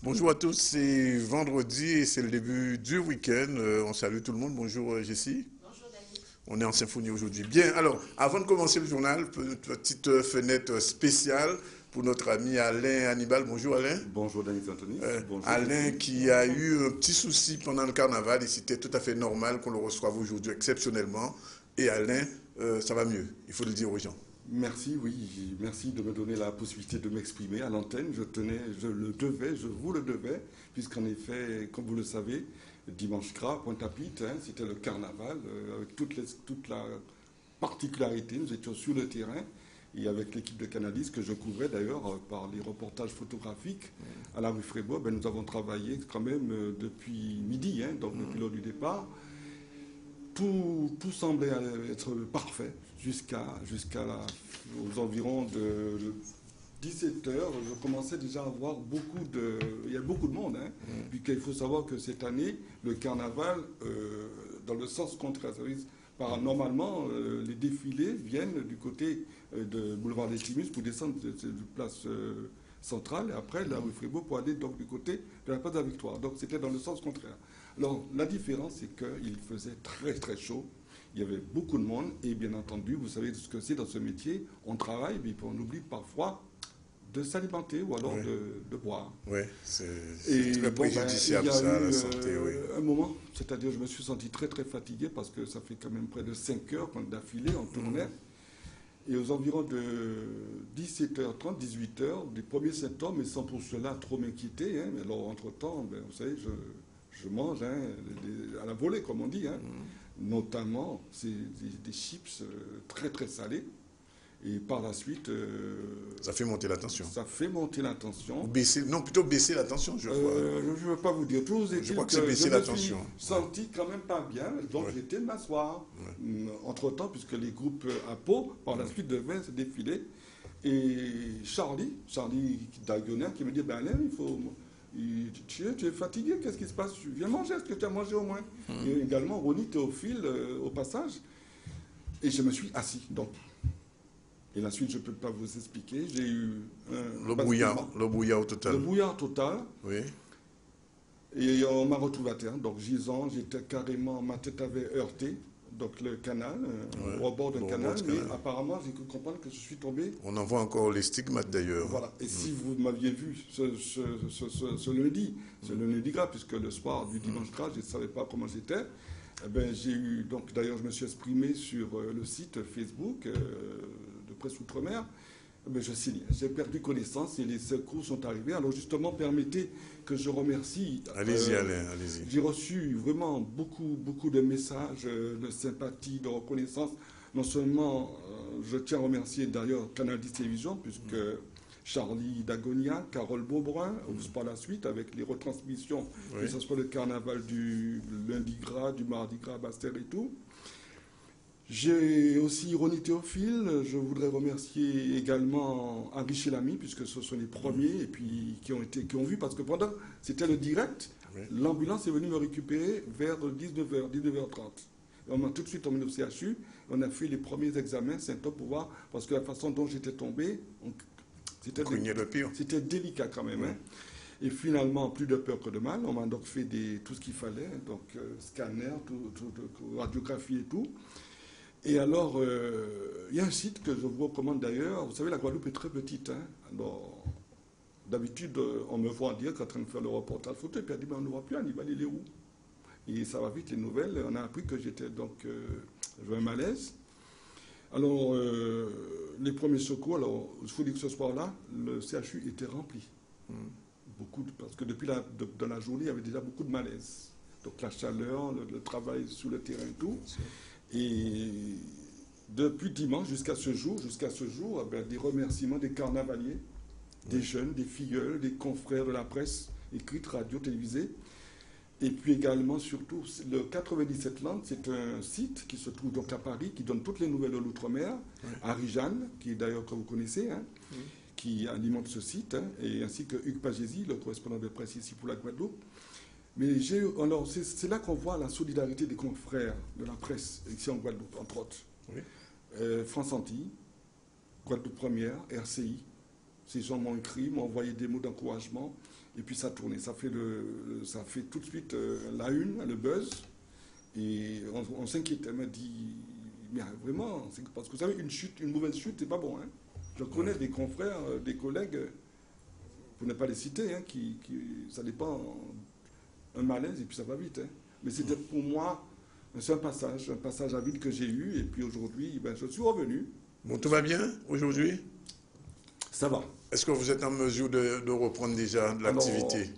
Bonjour à tous, c'est vendredi et c'est le début du week-end. On salue tout le monde. Bonjour Jessie. Bonjour Dani. On est en symphonie aujourd'hui. Bien, alors, avant de commencer le journal, petite fenêtre spéciale pour notre ami Alain Hannibal. Bonjour Alain. Bonjour Denis Anthony. Bonjour Alain Jessie. qui a eu un petit souci pendant le carnaval et c'était tout à fait normal qu'on le reçoive aujourd'hui exceptionnellement. Et Alain, ça va mieux, il faut le dire aux gens. Merci, oui, merci de me donner la possibilité de m'exprimer à l'antenne. Je vous le devais, puisqu'en effet, comme vous le savez, dimanche gras, Pointe-à-Pitre, c'était le carnaval, avec toute la particularité. Nous étions sur le terrain, et avec l'équipe de Canadis, que je couvrais d'ailleurs par les reportages photographiques à la rue Frébois, nous avons travaillé quand même depuis midi, donc depuis l'heure du départ. Tout semblait être parfait aux environs de 17 heures. Je commençais déjà à avoir il y a beaucoup de monde, puisqu'il faut savoir que cette année, le carnaval, dans le sens contraire, normalement, les défilés viennent du côté de boulevard des Timus pour descendre de place centrale, et après la rue Frébourg pour aller donc du côté de la place de la Victoire. Donc c'était dans le sens contraire. Alors la différence, c'est qu'il faisait très très chaud, il y avait beaucoup de monde, et bien entendu, vous savez ce que c'est dans ce métier, on travaille, mais on oublie parfois de s'alimenter ou alors de boire. Oui, c'est très préjudiciable ça à la santé. Oui. Un moment, c'est-à-dire je me suis senti très très fatigué parce que ça fait quand même près de 5 heures qu'on est d'affilée, on tournait. Et aux environs de 17h30, 18h, des premiers symptômes, mais sans pour cela trop m'inquiéter. Mais alors, entre-temps, vous savez, je mange à la volée, comme on dit. Notamment, c'est des chips très, très salés. Et par la suite... ça fait monter la tension. Ça fait monter la tension. Plutôt baisser la tension, je crois. Je ne veux pas vous dire. Je crois que c'est baisser la tension. Je me suis senti quand même pas bien, donc j'ai été m'asseoir. Entre-temps, puisque les groupes à Pau, par la suite, devaient se défiler. Et Charlie Daguionnet, qui me dit, Alain, tu es fatigué, qu'est-ce qui se passe? Tu viens manger, est-ce que tu as mangé au moins? Et également Ronnie Théophile, au passage. Et je me suis assis, donc... Et la suite, je ne peux pas vous expliquer. J'ai eu le brouillard total. Le brouillard total. Oui. Et on m'a retrouvé à terre. Donc, gisant, j'étais carrément, ma tête avait heurté. Donc, le canal, au bord d'un canal. Mais apparemment, j'ai cru comprendre que je suis tombé. On en voit encore les stigmates d'ailleurs. Voilà. Et si vous m'aviez vu ce lundi gras, puisque le soir du dimanche gras, je ne savais pas comment j'étais. J'ai eu, donc d'ailleurs, je me suis exprimé sur le site Facebook de Presse Outre-mer. Je signe. J'ai perdu connaissance et les secours sont arrivés. Alors justement, permettez que je remercie. Allez-y, Alain, allez-y. J'ai reçu vraiment beaucoup de messages de sympathie, de reconnaissance. Non seulement, je tiens à remercier d'ailleurs Canal 10 Télévision, puisque Charlie Dagonia, Carole Beaubrun, par la suite, avec les retransmissions, que ce soit le carnaval du lundi gras, du mardi gras, Bastère et tout. J'ai aussi Ronnie Théophile. Je voudrais remercier également Henri Chélami, puisque ce sont les premiers, et puis qui ont vu, parce que pendant, c'était le direct, l'ambulance est venue me récupérer vers 19h, 19h30. On m'a tout de suite emmené au CHU, on a fait les premiers examens, symptômes pour voir, parce que la façon dont j'étais tombé, c'était délicat quand même. Et finalement, plus de peur que de mal, on m'a donc fait tout ce qu'il fallait, donc scanner, radiographie et tout. Et alors, il y a un site que je vous recommande d'ailleurs. Vous savez, la Guadeloupe est très petite. Alors, d'habitude, on me voit dire qu'en train de faire le reportage photo, et puis on dit, on ne voit plus Hannibal, il est où? Et ça va vite, les nouvelles. On a appris que j'avais un malaise. Alors, les premiers secours, alors, il faut dire que ce soir-là, le CHU était rempli. Parce que depuis dans la journée, il y avait déjà beaucoup de malaise. Donc la chaleur, le travail sur le terrain et tout. Et depuis dimanche jusqu'à ce jour, des remerciements des carnavaliers, des jeunes, des filleuls, des confrères de la presse écrite, radio, télévisée. Et puis également, surtout, le 97 Land, c'est un site qui se trouve donc à Paris, qui donne toutes les nouvelles de l'outre-mer, Harry Jeanne, qui est d'ailleurs que vous connaissez, qui alimente ce site, et ainsi que Hugues Pagési, le correspondant de presse ici pour la Guadeloupe. Mais c'est là qu'on voit la solidarité des confrères de la presse ici en Guadeloupe, entre autres. France Antilles, Guadeloupe Première, RCI, Ces gens m'ont écrit, m'ont envoyé des mots d'encouragement, et puis ça tournait. Ça fait tout de suite la une, le buzz, et on s'inquiétait. Elle m'a dit, mais vraiment, parce que vous savez, une mauvaise chute, c'est pas bon. Hein. Je connais des confrères, des collègues, pour ne pas les citer, hein, ça dépend, un malaise, et puis ça va vite. Hein. Mais c'était pour moi, c'est un passage à vide que j'ai eu, et puis aujourd'hui, ben, je suis revenu. Bon, tout va bien aujourd'hui? Ça va. Est-ce que vous êtes en mesure de reprendre déjà l'activité?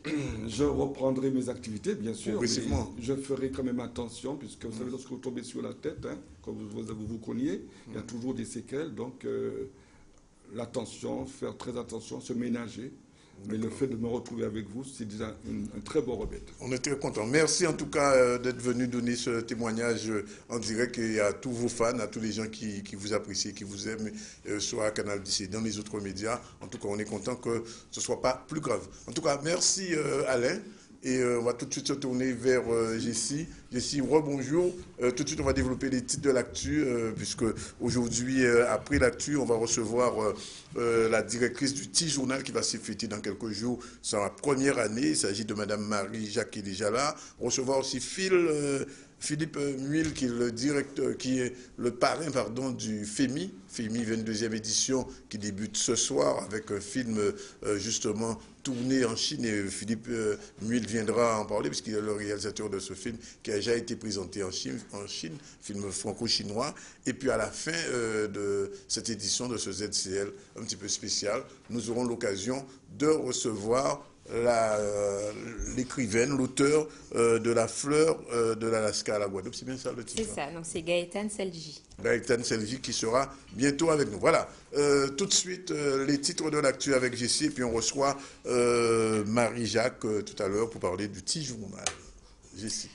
Je reprendrai mes activités, bien sûr. Progressivement. Je ferai quand même attention, puisque vous savez, lorsque vous tombez sur la tête, hein, comme vous cognez, il y a toujours des séquelles. Donc, l'attention, faire très attention, se ménager. Mais le fait de me retrouver avec vous, c'est déjà un très bon remède. On est très contents. Merci en tout cas d'être venu donner ce témoignage en direct et à tous vos fans, à tous les gens qui vous apprécient, qui vous aiment, soit à Canal 10 et dans les autres médias. En tout cas, on est content que ce ne soit pas plus grave. En tout cas, merci Alain. Et on va tout de suite se tourner vers Jessie. Jessie, rebonjour. Tout de suite, on va développer les titres de l'actu, puisque aujourd'hui, après l'actu, on va recevoir la directrice du petit journal qui va se fêter dans quelques jours. C'est la première année. Il s'agit de Mme Marie-Jacques qui est déjà là. Recevoir aussi Philippe Muil, qui est le directeur, qui est le parrain, pardon, du FEMI 22e édition, qui débute ce soir avec un film justement tourné en Chine. Et Philippe Muil viendra en parler puisqu'il est le réalisateur de ce film qui a déjà été présenté en Chine, film franco-chinois. Et puis à la fin de cette édition de ce ZCL un petit peu spécial, nous aurons l'occasion de recevoir l'écrivaine, l'auteur de La fleur de l'Alaska à la Guadeloupe. C'est bien ça le titre? C'est ça, donc c'est Gaëtane Selji. Gaëtane Selji qui sera bientôt avec nous. Voilà, tout de suite les titres de l'actu avec Jessie, et puis on reçoit Marie-Jacques tout à l'heure pour parler du petit journal. Jessie.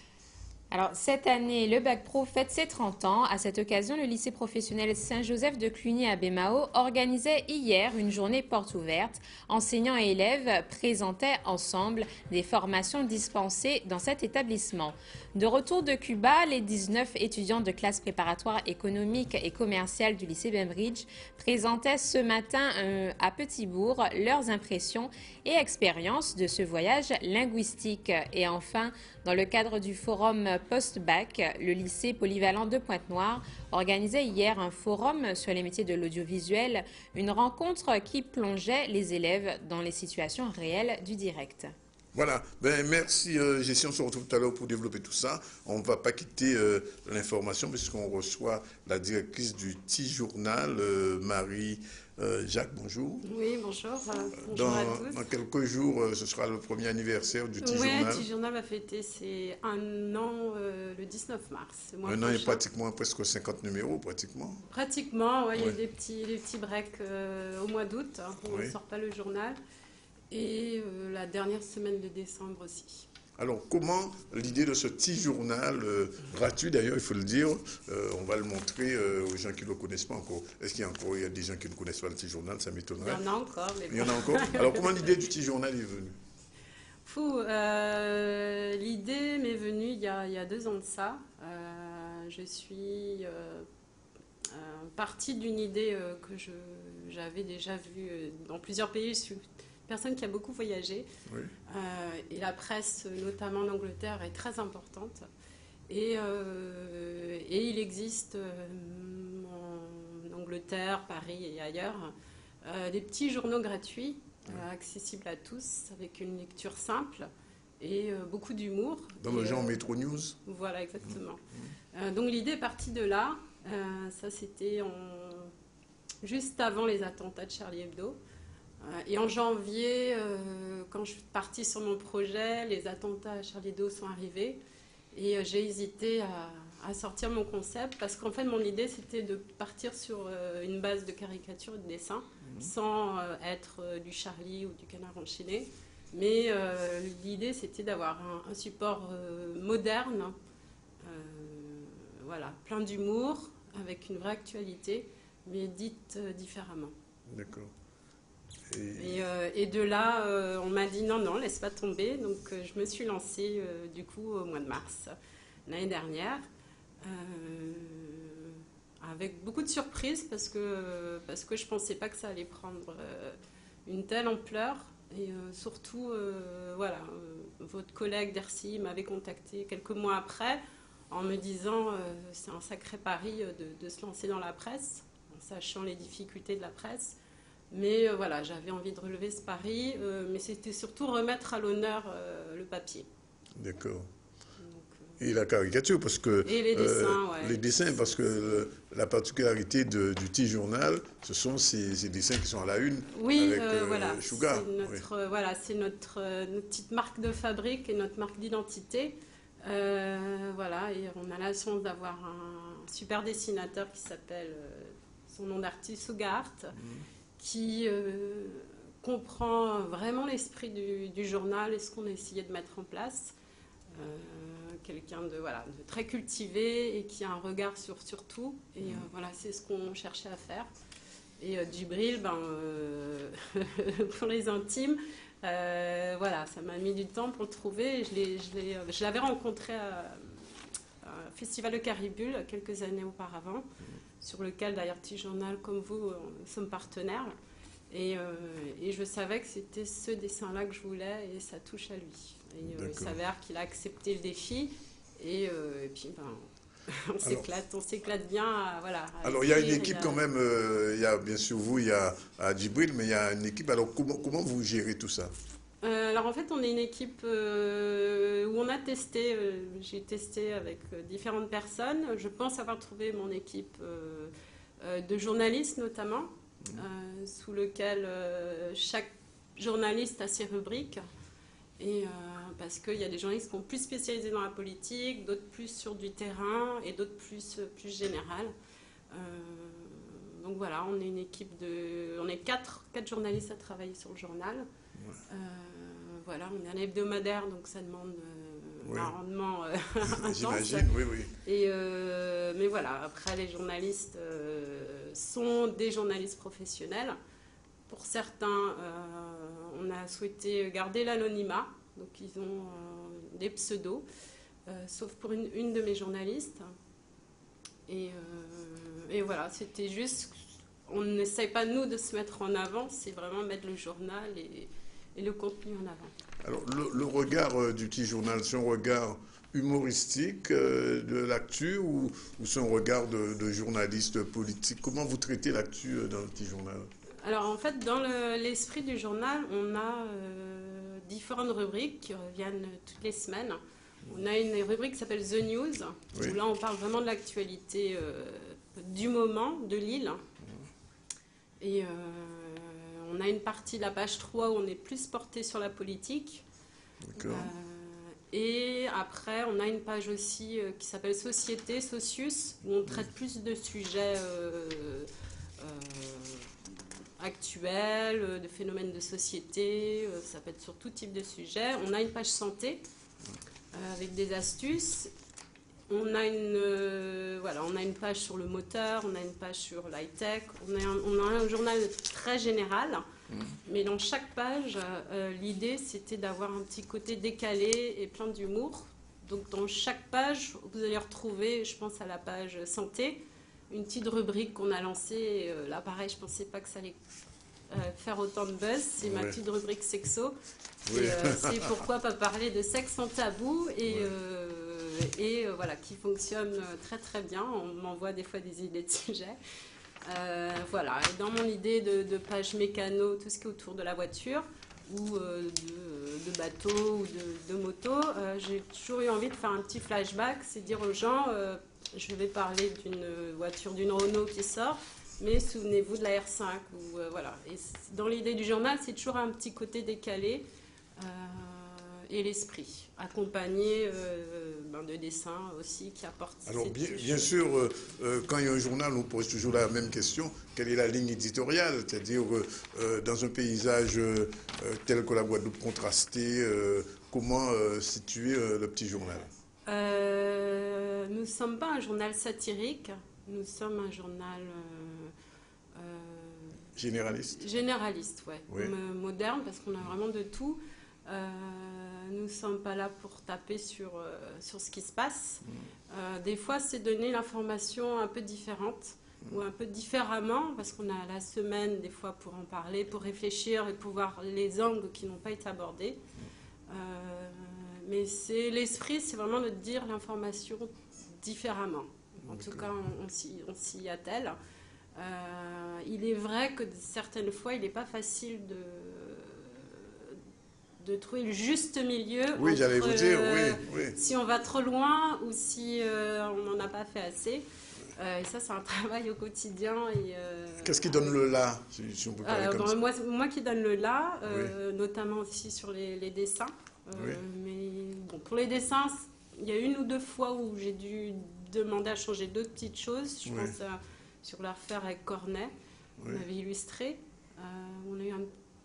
Alors, cette année, le Bac Pro fête ses 30 ans. À cette occasion, le lycée professionnel Saint-Joseph de Cluny à Bémao organisait hier une journée porte ouverte. Enseignants et élèves présentaient ensemble des formations dispensées dans cet établissement. De retour de Cuba, les 19 étudiants de classe préparatoire économique et commerciale du lycée Bainbridge présentaient ce matin à Petit-Bourg leurs impressions et expériences de ce voyage linguistique. Et enfin, dans le cadre du forum post-bac, le lycée polyvalent de Pointe-Noire organisait hier un forum sur les métiers de l'audiovisuel, une rencontre qui plongeait les élèves dans les situations réelles du direct. Voilà, ben, merci Jessie, on se retrouve tout à l'heure pour développer tout ça. On ne va pas quitter l'information puisqu'on reçoit la directrice du petit journal, Marie-Jacques, bonjour. Oui, bonjour. Bonjour à tous. Dans quelques jours, ce sera le premier anniversaire du petit journal. Oui, le petit journal va fêter ses 1 an le 19 mars. Un an et pratiquement presque 50 numéros, pratiquement. Pratiquement, ouais, il y a des petits breaks au mois d'août, hein, on ne sort pas le journal. Et la dernière semaine de décembre aussi. Alors, comment l'idée de ce petit journal, gratuit d'ailleurs, il faut le dire, on va le montrer aux gens qui ne le connaissent pas encore. Est-ce qu'il y a des gens qui ne connaissent pas le petit journal? Ça m'étonnerait. Il y en a encore. Mais il y en a encore. Alors, comment l'idée du petit journal est venue? L'idée m'est venue il y a 2 ans de ça. Je suis partie d'une idée que j'avais déjà vue dans plusieurs pays. Je suis personne qui a beaucoup voyagé. Oui. Et la presse, notamment en Angleterre, est très importante. Et il existe en Angleterre, Paris et ailleurs des petits journaux gratuits, accessibles à tous, avec une lecture simple et beaucoup d'humour. Dans le genre Métro News. Voilà, exactement. Donc l'idée est partie de là. Ça, c'était juste avant les attentats de Charlie Hebdo. Et en janvier, quand je suis partie sur mon projet, les attentats à Charlie Hebdo sont arrivés. Et j'ai hésité à sortir mon concept parce qu'en fait, mon idée, c'était de partir sur une base de caricature et de dessin, sans être du Charlie ou du Canard enchaîné. Mais l'idée, c'était d'avoir un support moderne, voilà, plein d'humour, avec une vraie actualité, mais dite différemment. D'accord. Et de là, on m'a dit non, laisse pas tomber. Donc, je me suis lancée du coup au mois de mars l'année dernière, avec beaucoup de surprises parce que je pensais pas que ça allait prendre une telle ampleur. Et surtout, voilà, votre collègue d'Ercy m'avait contacté quelques mois après en me disant c'est un sacré pari de se lancer dans la presse, en sachant les difficultés de la presse. Mais voilà, j'avais envie de relever ce pari, mais c'était surtout remettre à l'honneur le papier. D'accord. Et la caricature, parce que... Et les dessins, les dessins, parce que la particularité du petit journal, ce sont ces dessins qui sont à la une, oui, avec voilà, Sugar. C'est notre petite marque de fabrique et notre marque d'identité. Voilà, et on a la chance d'avoir un super dessinateur qui s'appelle, son nom d'artiste, Sugar, qui comprend vraiment l'esprit du journal et ce qu'on a essayé de mettre en place. Quelqu'un de très cultivé et qui a un regard sur tout. Et voilà, c'est ce qu'on cherchait à faire. Et Djibril, pour les intimes, voilà, ça m'a mis du temps pour le trouver. Je l'avais rencontré à un festival de Caribule quelques années auparavant, sur lequel d'ailleurs Petit Journal comme vous sommes partenaires. Et je savais que c'était ce dessin-là que je voulais et ça touche à lui. Et il s'avère qu'il a accepté le défi et puis on s'éclate bien. Voilà, alors il y a une équipe quand même, il y a bien sûr vous, il y a Djibril, mais il y a une équipe. Alors comment vous gérez tout ça? Alors en fait on est une équipe où on a testé, j'ai testé avec différentes personnes. Je pense avoir trouvé mon équipe de journalistes notamment, sous lequel chaque journaliste a ses rubriques. Et parce qu'il y a des journalistes qui sont plus spécialisés dans la politique, d'autres plus sur du terrain et d'autres plus générales. Donc voilà, on est une équipe on est quatre journalistes à travailler sur le journal. Voilà, on est un hebdomadaire, donc ça demande un rendement intense. J'imagine, oui. Et mais voilà, après les journalistes sont des journalistes professionnels. Pour certains, on a souhaité garder l'anonymat, donc ils ont des pseudos, sauf pour une de mes journalistes. Et voilà, c'était juste, on n'essaye pas nous de se mettre en avant, c'est vraiment mettre le journal et le contenu en avant. Alors le regard du petit journal, c'est un regard humoristique de l'actu ou c'est un regard de journaliste politique? Comment vous traitez l'actu dans le petit journal? Alors en fait, dans l'esprit du journal, on a différentes rubriques qui reviennent toutes les semaines. On a une rubrique qui s'appelle The News, où là on parle vraiment de l'actualité du moment, de l'île. Et on a une partie de la page 3 où on est plus porté sur la politique. D'accord. Et après, on a une page aussi qui s'appelle Société, Socius, où on traite plus de sujets actuels, de phénomènes de société, ça peut être sur tout type de sujet. On a une page santé avec des astuces. On a une page sur le moteur, on a une page sur l'high-tech, on a un journal très général, mais dans chaque page, l'idée c'était d'avoir un petit côté décalé et plein d'humour. Donc dans chaque page, vous allez retrouver, je pense à la page santé, une petite rubrique qu'on a lancée. Là pareil, je ne pensais pas que ça allait faire autant de buzz, c'est ma petite rubrique sexo. Oui. C'est pourquoi pas parler de sexe sans tabou et voilà, qui fonctionne très très bien. On m'envoie des fois des idées de sujets. Voilà, et dans mon idée de page mécano, tout ce qui est autour de la voiture ou de bateau ou de moto, j'ai toujours eu envie de faire un petit flashback, c'est dire aux gens, je vais parler d'une voiture, d'une Renault qui sort, mais souvenez-vous de la R5. Voilà. Et dans l'idée du journal, c'est toujours un petit côté décalé et l'esprit, accompagné de dessins aussi qui apportent. Alors bien sûr, quand il y a un journal, on pose toujours la même question, quelle est la ligne éditoriale? C'est-à-dire, dans un paysage tel que la Guadeloupe contrastée, comment situer le petit journal? Nous ne sommes pas un journal satirique, nous sommes un journal... généraliste? Généraliste, oui. Moderne, parce qu'on a vraiment de tout. Nous ne sommes pas là pour taper sur ce qui se passe. Des fois, c'est donner l'information un peu différente. ou un peu différemment, parce qu'on a la semaine des fois pour en parler, pour réfléchir et pour voir les angles qui n'ont pas été abordés. Mais l'esprit, c'est vraiment de dire l'information différemment. En tout cas, on s'y attelle. Il est vrai que certaines fois, il n'est pas facile de trouver le juste milieu. Oui, j'allais vous dire, oui. Si on va trop loin ou si on n'en a pas fait assez. Et ça, c'est un travail au quotidien. Qu'est-ce qui donne le là, si on peut parler comme ça? Moi qui donne le là, notamment aussi sur les dessins. Mais bon, pour les dessins, il y a une ou deux fois où j'ai dû demander à changer d'autres petites choses. Je pense sur l'affaire avec Cornet, on avait illustré.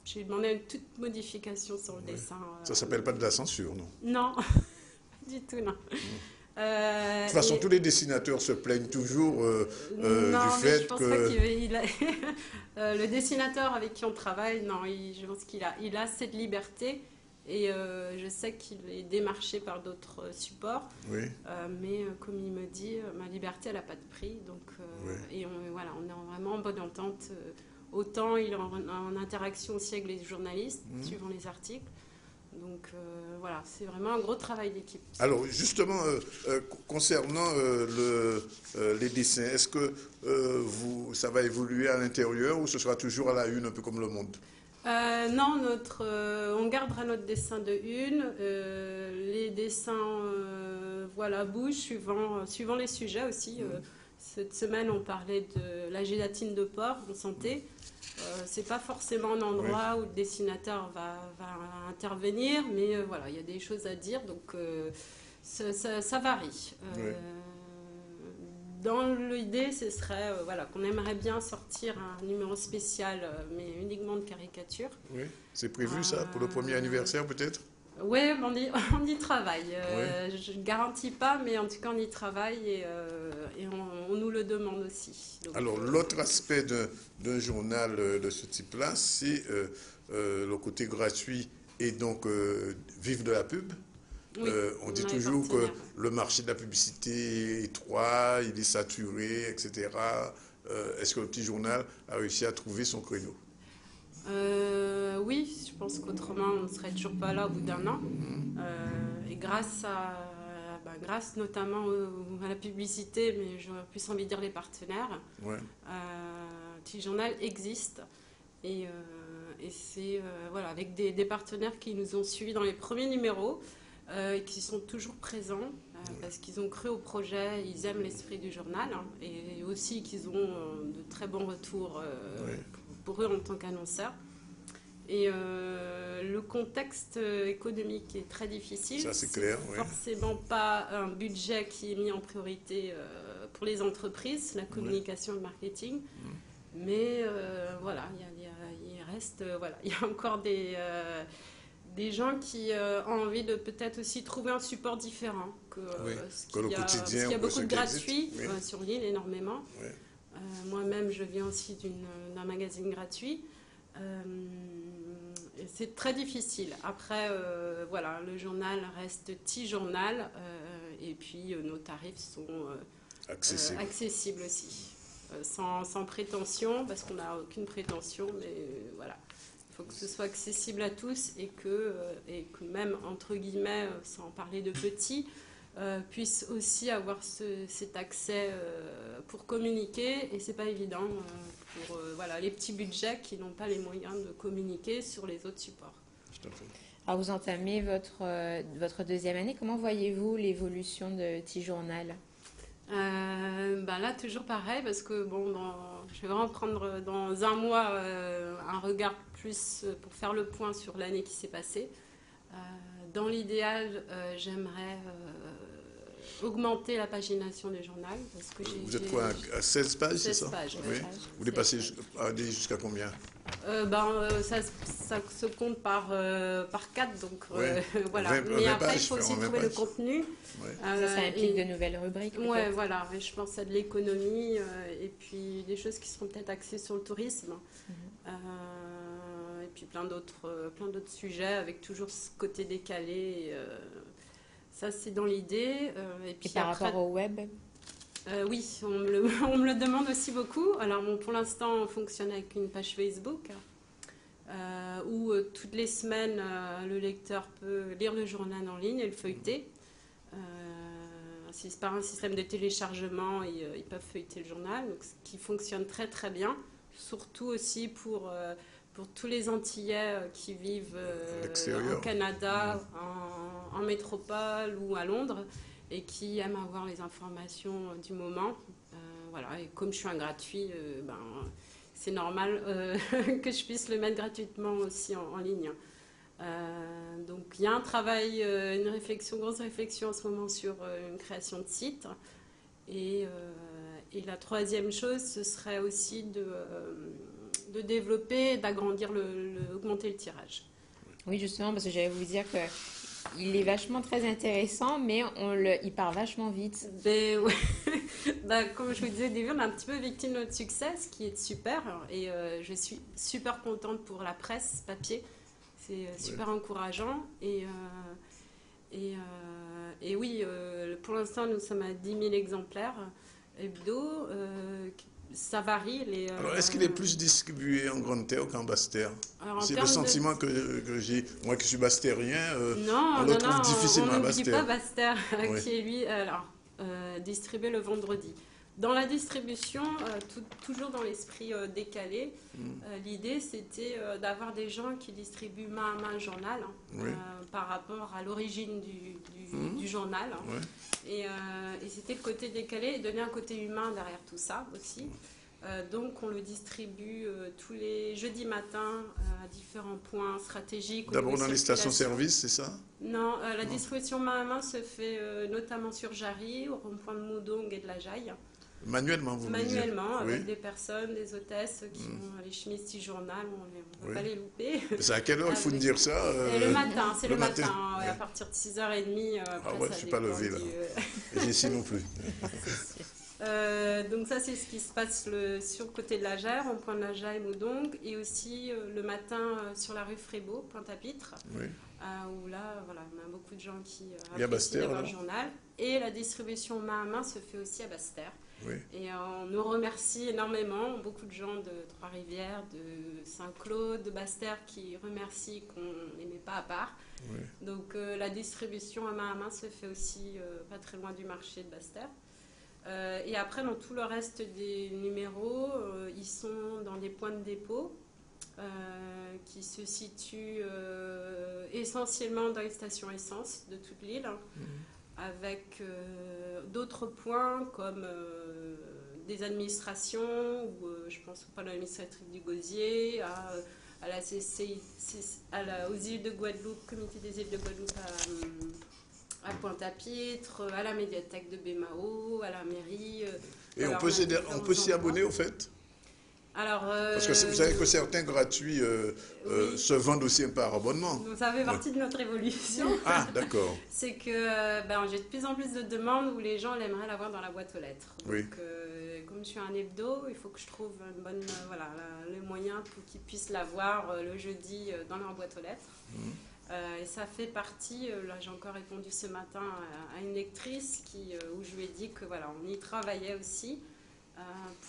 J'ai demandé une toute modification sur le dessin. Ça ne s'appelle pas de la censure, non? Non, pas du tout, non. De toute façon, tous les dessinateurs se plaignent toujours du fait je pense que... pas qu'il le dessinateur avec qui on travaille, non, je pense qu'il a assez de liberté. Et je sais qu'il est démarché par d'autres supports. Mais comme il me dit, ma liberté, elle n'a pas de prix. Donc, et on est vraiment en bonne entente. Autant il est en interaction aussi avec les journalistes, suivant les articles. Donc voilà, c'est vraiment un gros travail d'équipe. Alors justement, concernant les dessins, est-ce que ça va évoluer à l'intérieur ou ce sera toujours à la une, un peu comme Le Monde? Non, on gardera notre dessin de une. Les dessins bougent suivant les sujets aussi. Cette semaine, on parlait de la gélatine de porc en santé. C'est pas forcément un endroit où le dessinateur va intervenir, mais voilà, il y a des choses à dire, donc ça varie. Dans l'idée, ce serait qu'on aimerait bien sortir un numéro spécial, mais uniquement de caricature. Oui, c'est prévu ça, pour le premier anniversaire peut-être? Oui, on y travaille. Je ne garantis pas, mais en tout cas, on y travaille et on nous le demande aussi. Donc, alors, l'autre aspect d'un journal de ce type-là, c'est le côté gratuit et donc vivre de la pub. On dit toujours que le marché de la publicité est étroit, il est saturé, etc. Est-ce que le petit journal a réussi à trouver son créneau? Oui, je pense qu'autrement on ne serait toujours pas là au bout d'un an. Et grâce notamment à la publicité, mais j'aurais plus envie de dire les partenaires, Petit Journal existe. Et c'est avec des partenaires qui nous ont suivis dans les premiers numéros et qui sont toujours présents parce qu'ils ont cru au projet, ils aiment l'esprit du journal et aussi qu'ils ont de très bons retours pour eux en tant qu'annonceurs. Et le contexte économique est très difficile. Ça, c'est clair. Forcément pas un budget qui est mis en priorité pour les entreprises, la communication et le marketing. Mais il y a encore des gens qui ont envie de peut-être aussi trouver un support différent que le quotidien. Parce qu'il y a beaucoup de gratuits sur l'île, énormément. Moi-même, je viens aussi d'un magazine gratuit. C'est très difficile. Après, le journal reste petit journal et puis nos tarifs sont accessibles aussi. Sans prétention, parce qu'on n'a aucune prétention, mais voilà. Il faut que ce soit accessible à tous et que même, entre guillemets, sans parler de petits, puissent aussi avoir cet accès pour communiquer. Et c'est pas évident pour les petits budgets qui n'ont pas les moyens de communiquer sur les autres supports. Tout à fait. Alors vous entamez votre deuxième année. Comment voyez-vous l'évolution de Petit Journal? Là, toujours pareil, parce que je vais vraiment prendre dans un mois un regard plus pour faire le point sur l'année qui s'est passée. Dans l'idéal, j'aimerais augmenter la pagination du journal. Parce que vous êtes quoi, à 16 pages, c'est ça? 16 pages, oui. Vous voulez passer jusqu'à combien? Ça se compte par 4, donc voilà. 20 mais après, pages, il faut aussi trouver le contenu. Ça implique de nouvelles rubriques. Oui, voilà. Je pense à de l'économie et puis des choses qui seront peut-être axées sur le tourisme. Et puis plein d'autres sujets avec toujours ce côté décalé. Ça, c'est dans l'idée. Et puis par rapport au web? Oui, on me le demande aussi beaucoup. Alors bon, pour l'instant, on fonctionne avec une page Facebook où toutes les semaines, le lecteur peut lire le journal en ligne et le feuilleter. C'est par un système de téléchargement, ils peuvent feuilleter le journal, donc, ce qui fonctionne très très bien, surtout aussi pour tous les Antillais qui vivent au Canada, en métropole ou à Londres, et qui aiment avoir les informations du moment. Voilà. Et comme je suis un gratuit, c'est normal que je puisse le mettre gratuitement aussi en ligne. Donc il y a un travail, une réflexion, grosse réflexion en ce moment sur une création de site. Et la troisième chose, ce serait aussi de développer, d'agrandir, augmenter le tirage. Oui, justement, parce que j'allais vous dire que il est vachement très intéressant, mais il part vachement vite. Ben, ouais. Comme je vous disais au début, on est un petit peu victime de notre succès, ce qui est super. Et je suis super contente pour la presse papier. C'est super encourageant. Et oui, pour l'instant, nous sommes à 10 000 exemplaires hebdo. Ça varie. Alors, est-ce qu'il est plus distribué en Grande-Terre qu'en Basse-Terre? C'est le sentiment que j'ai, moi qui suis basse-terrien, on le trouve difficilement à Basse-Terre. On n'oublie pas Basse-Terre, qui est lui, distribué le vendredi. Dans la distribution, toujours dans l'esprit décalé, l'idée c'était d'avoir des gens qui distribuent main à main le journal par rapport à l'origine du journal. Et c'était le côté décalé et donner un côté humain derrière tout ça aussi. Donc on le distribue tous les jeudis matins à différents points stratégiques. D'abord dans les stations-service, c'est ça? Non, la distribution main à main se fait notamment sur Jarry, au rond-point de Moudong et de la Jaille. Manuellement, vous Manuellement, avec des personnes, des hôtesses qui ont les chemises petit journal, on ne va pas les louper. C'est à quelle heure il faut me dire ça Le matin, c'est le matin. À partir de 6h30. Je ne suis pas levé là. J'y non plus. Donc ça, c'est ce qui se passe sur le côté de la Gère, au point de la Gère et Moudong, et aussi le matin sur la rue Frébeau, Pointe-à-Pitre, où là, voilà, on a beaucoup de gens qui apprécient d'avoir le journal. Et la distribution main à main se fait aussi à Basse-Terre. Et on nous remercie énormément, beaucoup de gens de Trois-Rivières, de Saint-Claude, de Basse-Terre qui remercient qu'on ne les met pas à part. Donc la distribution à main se fait aussi pas très loin du marché de Basse-Terre. Et après, dans tout le reste des numéros, ils sont dans des points de dépôt qui se situent essentiellement dans les stations essence de toute l'île, avec d'autres points comme des administrations, ou je pense au pôle administratif du Gosier, à la CCI, aux îles de Guadeloupe, comité des îles de Guadeloupe à Pointe-à-Pitre, à la médiathèque de Bémao, à la mairie. Et on peut s'y abonner au fait? Alors, parce que vous savez que certains gratuits se vendent aussi par abonnement. Ça fait partie de notre évolution. Ah, d'accord. C'est que j'ai de plus en plus de demandes où les gens aimeraient l'avoir dans la boîte aux lettres. Donc, comme je suis un hebdo, il faut que je trouve une bonne, le moyen pour qu'ils puissent l'avoir le jeudi dans leur boîte aux lettres. Et ça fait partie, là j'ai encore répondu ce matin à une lectrice où je lui ai dit que voilà, on y travaillait aussi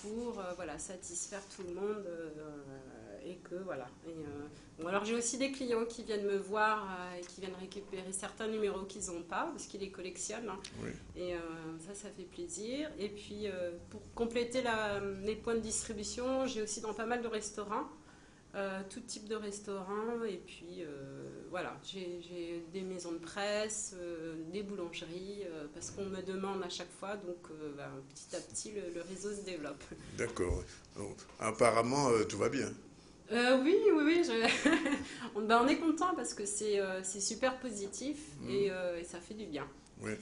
pour satisfaire tout le monde et que voilà. Alors j'ai aussi des clients qui viennent me voir et qui viennent récupérer certains numéros qu'ils n'ont pas parce qu'ils les collectionnent. Et ça fait plaisir. Et puis pour compléter les points de distribution, j'ai aussi dans pas mal de restaurants. Tout type de restaurants et puis j'ai des maisons de presse, des boulangeries parce qu'on me demande à chaque fois donc petit à petit le réseau se développe. D'accord. Apparemment tout va bien. Oui. On est content parce que c'est super positif et ça fait du bien.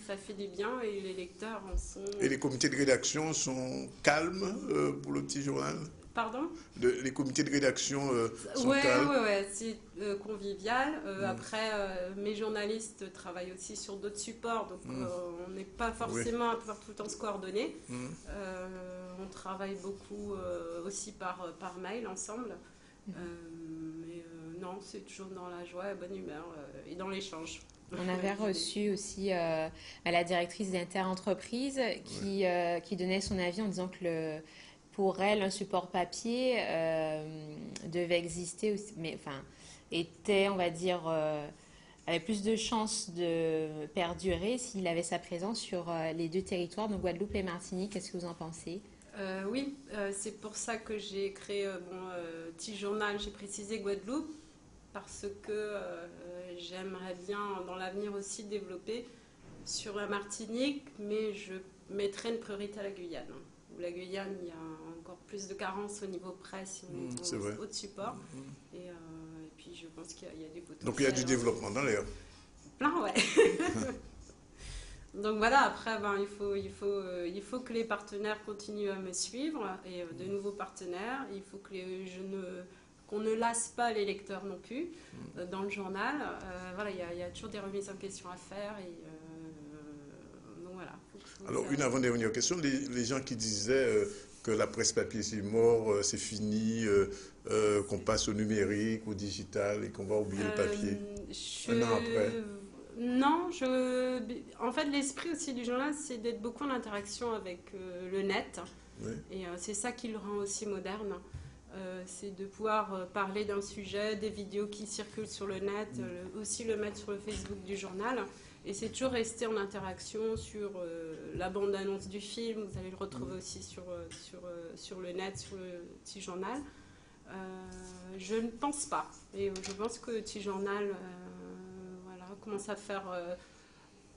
Ça fait du bien et les lecteurs en sont... Et les comités de rédaction sont calmes pour le petit journal? Pardon? Les comités de rédaction sont calmes? Oui, c'est convivial. Après, mes journalistes travaillent aussi sur d'autres supports, donc on n'est pas forcément à pouvoir tout le temps se coordonner. On travaille beaucoup aussi par mail ensemble. non, c'est toujours dans la joie, la bonne humeur et dans l'échange. On avait reçu aussi la directrice d'Interentreprise qui donnait son avis en disant que pour elle, un support papier devait exister, aussi, mais enfin, était, on va dire, avait plus de chances de perdurer s'il avait sa présence sur les deux territoires, donc Guadeloupe et Martinique. Qu'est-ce que vous en pensez? Oui, c'est pour ça que j'ai créé petit journal, j'ai précisé Guadeloupe, parce que j'aimerais bien dans l'avenir aussi développer sur la Martinique, mais je mettrai une priorité à la Guyane. Où la Guyane, il y a encore plus de carences au niveau presse, au haut de support. Et puis je pense qu'il y a des potentiels. Donc il y a du développement dans l'air. Plein, ouais. Donc voilà, après, il faut que les partenaires continuent à me suivre, et de nouveaux partenaires. Il faut que qu'on ne lasse pas les lecteurs non plus dans le journal. Voilà, il y a toujours des remises en question à faire. Donc voilà. Alors, une avant-dernière question. Les gens qui disaient que la presse papier c'est mort, c'est fini, qu'on passe au numérique, au digital et qu'on va oublier le papier un an après. Non, en fait, l'esprit aussi du journal, c'est d'être beaucoup en interaction avec le net. Oui. Et c'est ça qui le rend aussi moderne. C'est de pouvoir parler d'un sujet, des vidéos qui circulent sur le net, aussi le mettre sur le Facebook du journal. Et c'est toujours rester en interaction sur la bande-annonce du film. Vous allez le retrouver aussi sur le net, sur le petit journal. Je ne pense pas. Et je pense que le petit journal... commence à faire,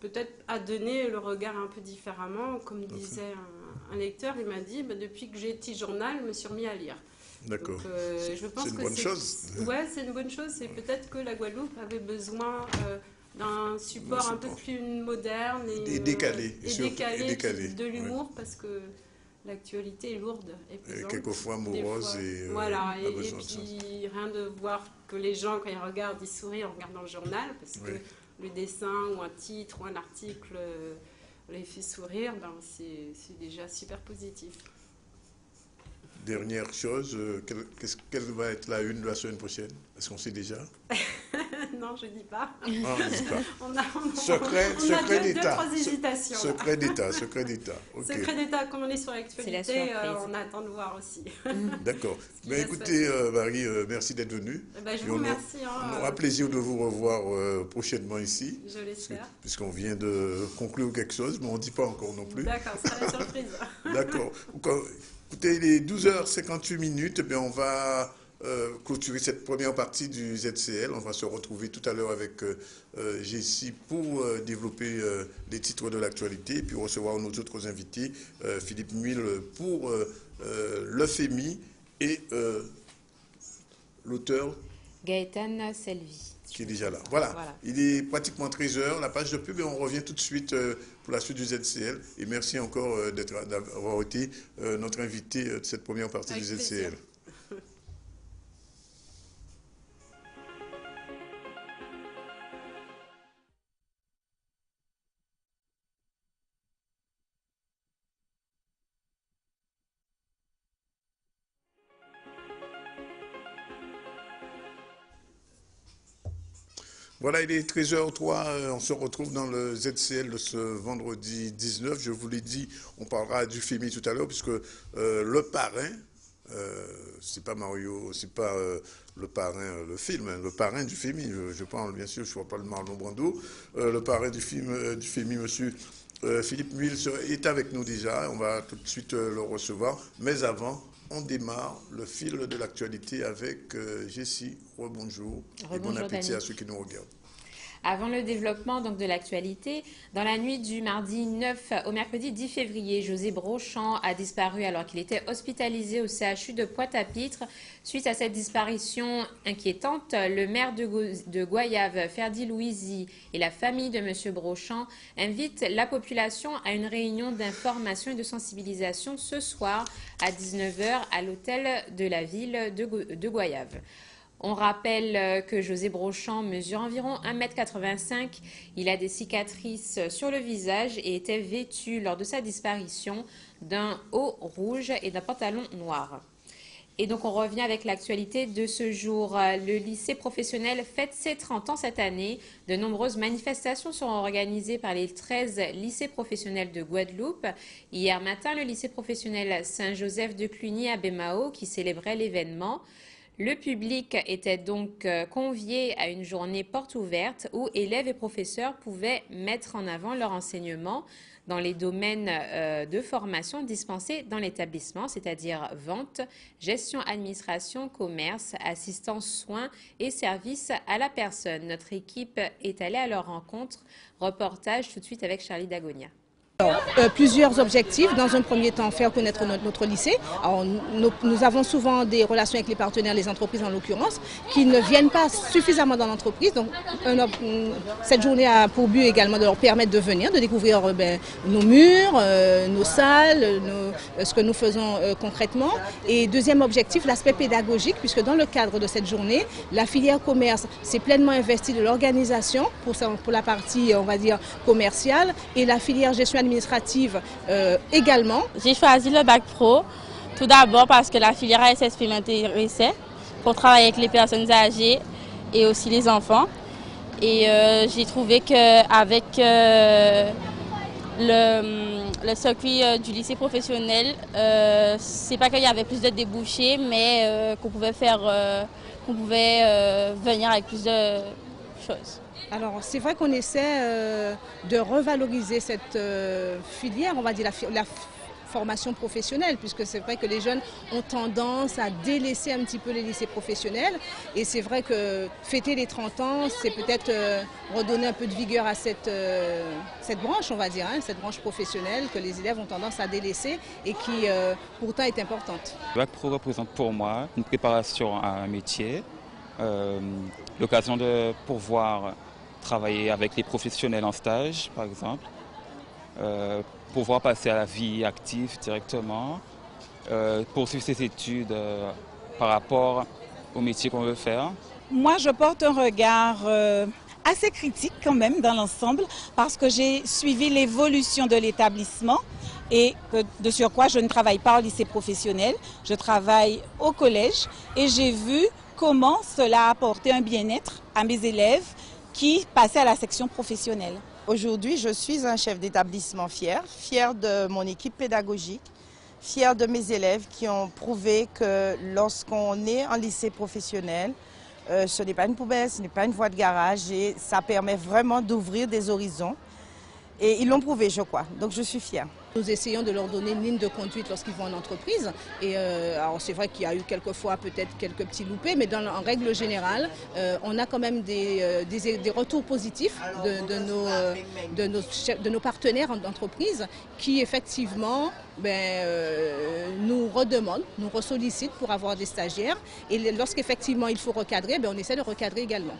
peut-être à donner le regard un peu différemment. Comme disait un lecteur, il m'a dit, depuis que j'ai petit journal, je me suis remis à lire. D'accord. Je pense c'est une bonne chose. Ouais, c'est une bonne chose. C'est peut-être que la Guadeloupe avait besoin d'un support un peu plus moderne et décalé, de l'humour, parce que l'actualité est lourde et présente. Quelquefois morose et voilà, et puis rien de voir que les gens, quand ils regardent, ils sourient en regardant le journal, parce que le dessin ou un titre ou un article les fait sourire, c'est déjà super positif. Dernière chose, quelle va être la une de la semaine prochaine? Est-ce qu'on sait déjà? Non, je ne dis pas. Ah, on ne dit pas. on a secret d'État. 2-3 hésitations. Secret d'État. Okay. Secret d'État, comme on est sur l'actualité, on attend de voir aussi. D'accord. Écoutez, Marie, merci d'être venue. Je vous remercie. On aura plaisir de vous revoir prochainement ici. Je l'espère. Puisqu'on vient de conclure quelque chose, mais on ne dit pas encore non plus. D'accord, ce sera la surprise. D'accord. Écoutez, il est 12h58, on va clôturer cette première partie du ZCL. On va se retrouver tout à l'heure avec Jessie pour développer les titres de l'actualité, puis recevoir nos autres invités, Philippe Muil pour l'euphémie et l'auteur Gaëtan Selvi. Qui est déjà là. Voilà. Il est pratiquement 13h, la page de pub, et on revient tout de suite pour la suite du ZCL. Et merci encore d'avoir été notre invité de cette première partie du ZCL. Voilà, il est 13h03, on se retrouve dans le ZCL de ce vendredi 19. Je vous l'ai dit, on parlera du FEMI tout à l'heure, puisque le parrain, c'est pas Mario, c'est pas le parrain, le film, le parrain du FEMI, je parle bien sûr, je ne vois pas le Marlon Brando, le parrain du film du FEMI, monsieur Philippe Muil, est avec nous déjà, on va tout de suite le recevoir, mais avant... On démarre le fil de l'actualité avec Jessie. Rebonjour et bon appétit à ceux qui nous regardent. Avant le développement donc, de l'actualité, dans la nuit du mardi 9 au mercredi 10 février, José Brochant a disparu alors qu'il était hospitalisé au CHU de Pointe-à-Pitre. Suite à cette disparition inquiétante, le maire de Goyave, Ferdi Louisi, et la famille de M. Brochant invitent la population à une réunion d'information et de sensibilisation ce soir à 19h à l'hôtel de la ville de Goyave. On rappelle que José Brochant mesure environ 1,85 m. Il a des cicatrices sur le visage et était vêtu lors de sa disparition d'un haut rouge et d'un pantalon noir. Et donc, on revient avec l'actualité de ce jour. Le lycée professionnel fête ses 30 ans cette année. De nombreuses manifestations seront organisées par les 13 lycées professionnels de Guadeloupe. Hier matin, le lycée professionnel Saint-Joseph de Cluny à Bémao qui célébrait l'événement. Le public était donc convié à une journée porte ouverte où élèves et professeurs pouvaient mettre en avant leur enseignement dans les domaines de formation dispensés dans l'établissement, c'est-à-dire vente, gestion, administration, commerce, assistance, soins et services à la personne. Notre équipe est allée à leur rencontre. Reportage tout de suite avec Charlie Dagonia. Alors, plusieurs objectifs. Dans un premier temps, faire connaître notre lycée. Alors, nous avons souvent des relations avec les partenaires, les entreprises en l'occurrence, qui ne viennent pas suffisamment dans l'entreprise. Donc, cette journée a pour but également de leur permettre de venir, de découvrir nos murs, nos salles, ce que nous faisons concrètement. Et deuxième objectif, l'aspect pédagogique, puisque dans le cadre de cette journée, la filière commerce s'est pleinement investie de l'organisation pour la partie, on va dire, commerciale, et la filière gestion administrative également. J'ai choisi le bac pro, tout d'abord parce que la filière ASSP m'intéressait pour travailler avec les personnes âgées et aussi les enfants. Et j'ai trouvé qu'avec le circuit du lycée professionnel, c'est pas qu'il y avait plus de débouchés, mais qu'on pouvait venir avec plus de choses. Alors c'est vrai qu'on essaie de revaloriser cette filière, on va dire la formation professionnelle, puisque c'est vrai que les jeunes ont tendance à délaisser un petit peu les lycées professionnels. Et c'est vrai que fêter les 30 ans, c'est peut-être redonner un peu de vigueur à cette branche, on va dire, cette branche professionnelle que les élèves ont tendance à délaisser et qui pourtant est importante. Le bac pro représente pour moi une préparation à un métier, l'occasion de pouvoir travailler avec les professionnels en stage, par exemple, pouvoir passer à la vie active directement, poursuivre ses études par rapport au métier qu'on veut faire. Moi, je porte un regard assez critique quand même dans l'ensemble parce que j'ai suivi l'évolution de l'établissement et que de surcroît, je ne travaille pas au lycée professionnel, je travaille au collège et j'ai vu comment cela a apporté un bien-être à mes élèves qui passaient à la section professionnelle. Aujourd'hui, je suis un chef d'établissement fier de mon équipe pédagogique, fier de mes élèves qui ont prouvé que lorsqu'on est en lycée professionnel, ce n'est pas une poubelle, ce n'est pas une voie de garage et ça permet vraiment d'ouvrir des horizons. Et ils l'ont prouvé, je crois. Donc je suis fière. Nous essayons de leur donner une ligne de conduite lorsqu'ils vont en entreprise. Et alors c'est vrai qu'il y a eu quelquefois peut-être quelques petits loupés, mais en règle générale, on a quand même des retours positifs de nos partenaires d'entreprise qui effectivement nous redemandent, nous ressollicitent pour avoir des stagiaires. Et lorsqu'effectivement il faut recadrer, on essaie de recadrer également.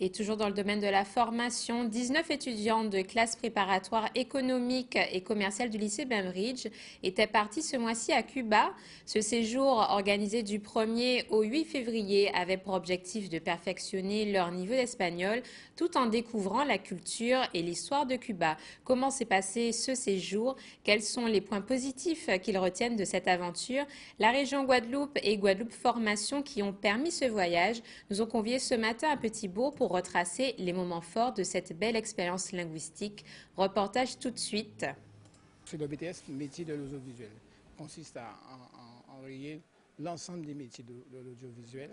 Et toujours dans le domaine de la formation, 19 étudiants de classe préparatoire économique et commerciale du lycée Bainbridge étaient partis ce mois-ci à Cuba. Ce séjour, organisé du 1er au 8 février, avait pour objectif de perfectionner leur niveau d'espagnol tout en découvrant la culture et l'histoire de Cuba. Comment s'est passé ce séjour? Quels sont les points positifs qu'ils retiennent de cette aventure? La région Guadeloupe et Guadeloupe Formation qui ont permis ce voyage nous ont conviés ce matin à Petit-Bourg pour retracer les moments forts de cette belle expérience linguistique. Reportage tout de suite. Le BTS, métier de l'audiovisuel, consiste à enrayer l'ensemble des métiers de l'audiovisuel,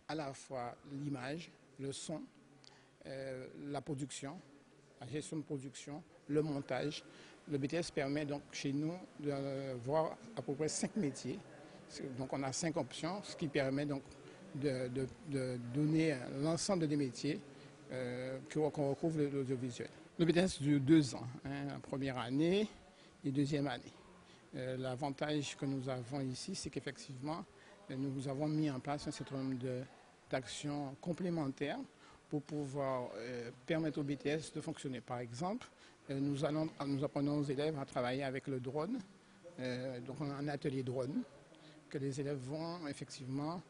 à la fois l'image, le son, la production, la gestion de production, le montage. Le BTS permet donc chez nous de voir à peu près 5 métiers. Donc on a 5 options, ce qui permet donc de donner l'ensemble des métiers qu'on retrouve l'audiovisuel. Le BTS dure 2 ans, la première année et deuxième année. L'avantage que nous avons ici, c'est qu'effectivement, nous avons mis en place un certain nombre d'actions complémentaires pour pouvoir permettre au BTS de fonctionner. Par exemple, nous apprenons aux élèves à travailler avec le drone, donc un atelier drone, que les élèves vont effectivement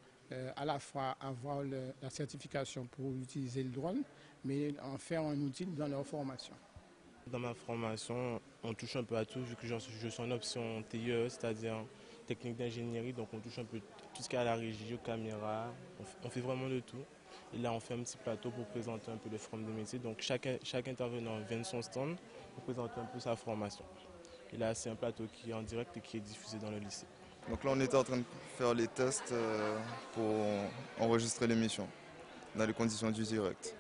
à la fois avoir la certification pour utiliser le drone, mais en faire un outil dans leur formation. Dans ma formation, on touche un peu à tout, vu que je suis en option TIE, c'est-à-dire technique d'ingénierie, donc on touche un peu tout ce qui est à la régie, aux caméras, on fait vraiment de tout. Et là, on fait un petit plateau pour présenter un peu le forum de métier. Donc chaque intervenant vient de son stand pour présenter un peu sa formation. Et là, c'est un plateau qui est en direct et qui est diffusé dans le lycée. Donc là, on était en train de faire les tests pour enregistrer l'émission dans les conditions du direct.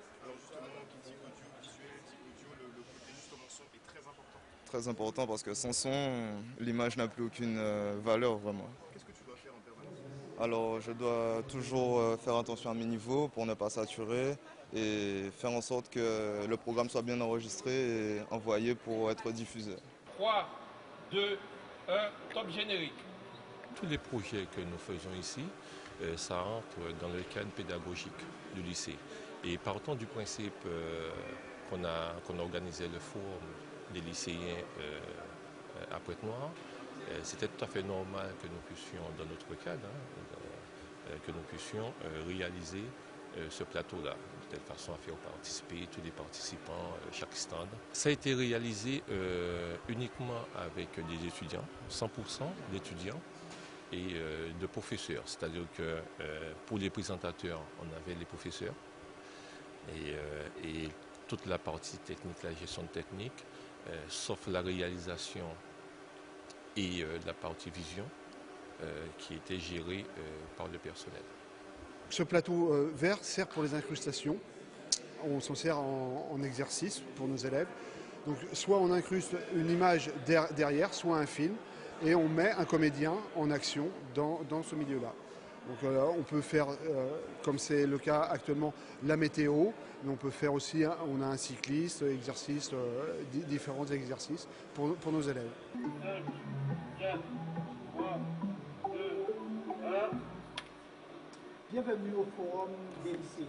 Très important parce que sans son, l'image n'a plus aucune valeur vraiment. Qu'est-ce que tu dois faire en permanence? Alors je dois toujours faire attention à mes niveaux pour ne pas saturer et faire en sorte que le programme soit bien enregistré et envoyé pour être diffusé. 3, 2, 1, top générique. Tous les projets que nous faisons ici, ça entre dans le cadre pédagogique du lycée. Et partant du principe qu'on a organisé le forum des lycéens à Pointe-Noire, c'était tout à fait normal que nous puissions, dans notre cadre, que nous puissions réaliser ce plateau-là, de telle façon à faire participer tous les participants, chaque stand. Ça a été réalisé uniquement avec des étudiants, 100% d'étudiants et de professeurs. C'est-à-dire que pour les présentateurs, on avait les professeurs et toute la partie technique, la gestion technique, sauf la réalisation et la partie vision qui était gérée par le personnel. Ce plateau vert sert pour les incrustations. On s'en sert en exercice pour nos élèves. Donc soit on incruste une image derrière, soit un film, et on met un comédien en action dans ce milieu-là. Donc on peut faire, comme c'est le cas actuellement, la météo, mais on peut faire aussi, on a un cycliste, exercice, différents exercices pour nos élèves. 5, 4, 3, 2, 1. Bienvenue au forum des lycéens.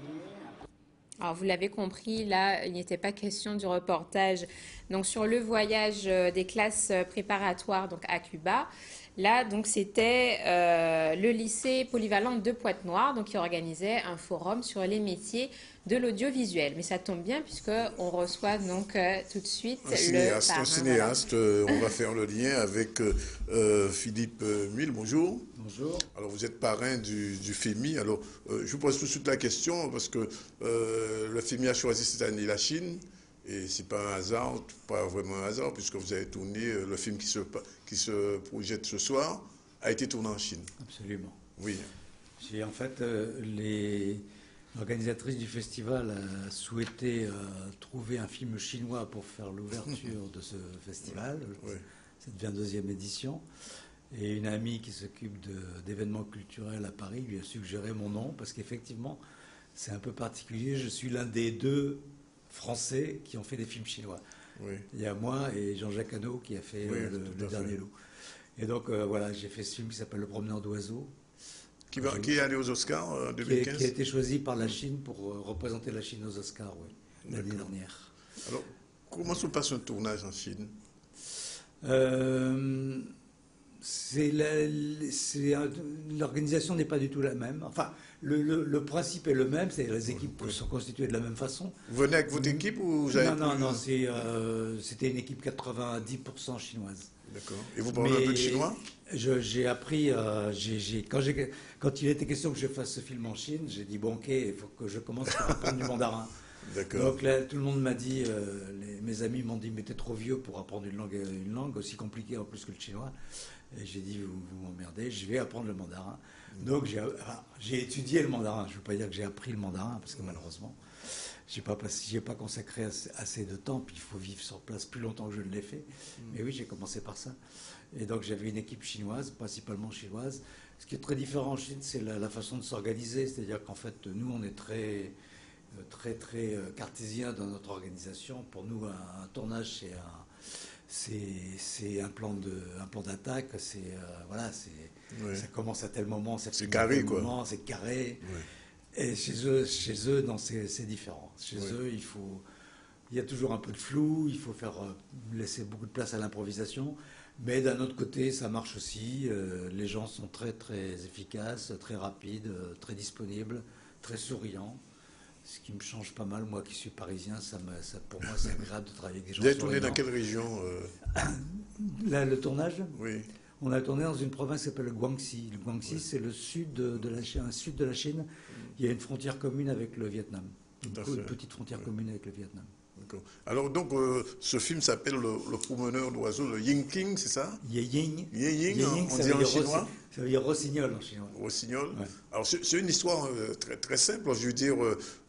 Alors, vous l'avez compris, là, il n'était pas question du reportage donc, sur le voyage des classes préparatoires donc, à Cuba. Là, donc, c'était le lycée polyvalent de Pointe-Noire donc, qui organisait un forum sur les métiers de l'audiovisuel. Mais ça tombe bien puisqu'on reçoit donc tout de suite le parrain. Un cinéaste, on va faire le lien avec Philippe Mille. Bonjour. Bonjour. Alors, vous êtes parrain du FEMI. Alors, je vous pose tout de suite la question parce que le FEMI a choisi cette année la Chine. Et ce n'est pas un hasard, pas vraiment un hasard, puisque vous avez tourné le film qui se projette ce soir, a été tourné en Chine. Absolument. Oui. J'ai en fait, l'organisatrice du festival a souhaité trouver un film chinois pour faire l'ouverture de ce festival. Oui. Ça devient deuxième édition. Et une amie qui s'occupe d'événements culturels à Paris lui a suggéré mon nom, parce qu'effectivement, c'est un peu particulier. Je suis l'un des deux Français qui ont fait des films chinois. Oui. Il y a moi et Jean-Jacques Hano qui a fait le Dernier Loup. Et donc voilà, j'ai fait ce film qui s'appelle Le Promeneur d'oiseaux. Qui est allé aux Oscars en 2015 qui a été choisi par la Chine pour représenter la Chine aux Oscars, oui, l'année dernière. Alors, comment se passe un tournage en Chine? L'organisation n'est pas du tout la même. Enfin, le principe est le même, c'est les équipes sont constituées de la même façon. Vous venez avec votre équipe ou vous avez... Non, c'était une équipe 90% chinoise. D'accord. Et vous parlez un peu de chinois? J'ai appris, quand il était question que je fasse ce film en Chine, j'ai dit bon ok, il faut que je commence par apprendre du mandarin. D'accord. Donc là, tout le monde m'a dit, mes amis m'ont dit mais t'es trop vieux pour apprendre une langue aussi compliquée en plus que le chinois. Et j'ai dit vous m'emmerdez, je vais apprendre le mandarin. Donc j'ai étudié le mandarin. Je ne veux pas dire que j'ai appris le mandarin parce que malheureusement j'ai pas consacré assez de temps. Puis il faut vivre sur place plus longtemps que je ne l'ai fait. Mais oui, j'ai commencé par ça. Et donc j'avais une équipe chinoise, principalement chinoise. Ce qui est très différent en Chine, c'est la façon de s'organiser. C'est-à-dire qu'en fait, nous, on est très cartésien dans notre organisation. Pour nous, un tournage, c'est un plan d'attaque. Ça commence à tel moment, c'est carré, quoi. C'est carré. Ouais. Et chez eux, non, c'est différent. Chez eux, il y a toujours un peu de flou. Il faut laisser beaucoup de place à l'improvisation. Mais d'un autre côté, ça marche aussi. Les gens sont très très efficaces, très rapides, très disponibles, très souriants. Ce qui me change pas mal, moi qui suis parisien, pour moi c'est agréable de travailler avec des gens. Vous avez tourné dans quelle région Là, le tournage? Oui. On a tourné dans une province qui s'appelle le Guangxi. Le Guangxi, c'est le sud de la Chine. Il y a une frontière commune avec le Vietnam. Une petite frontière commune avec le Vietnam. Alors donc, ce film s'appelle le promeneur d'oiseaux, le Yingqing, c'est ça? Ying. Ying, on dit en chinois. Ça veut dire rossignol en chinois. Rossignol. Ouais. Alors c'est une histoire très, très simple. Je veux dire,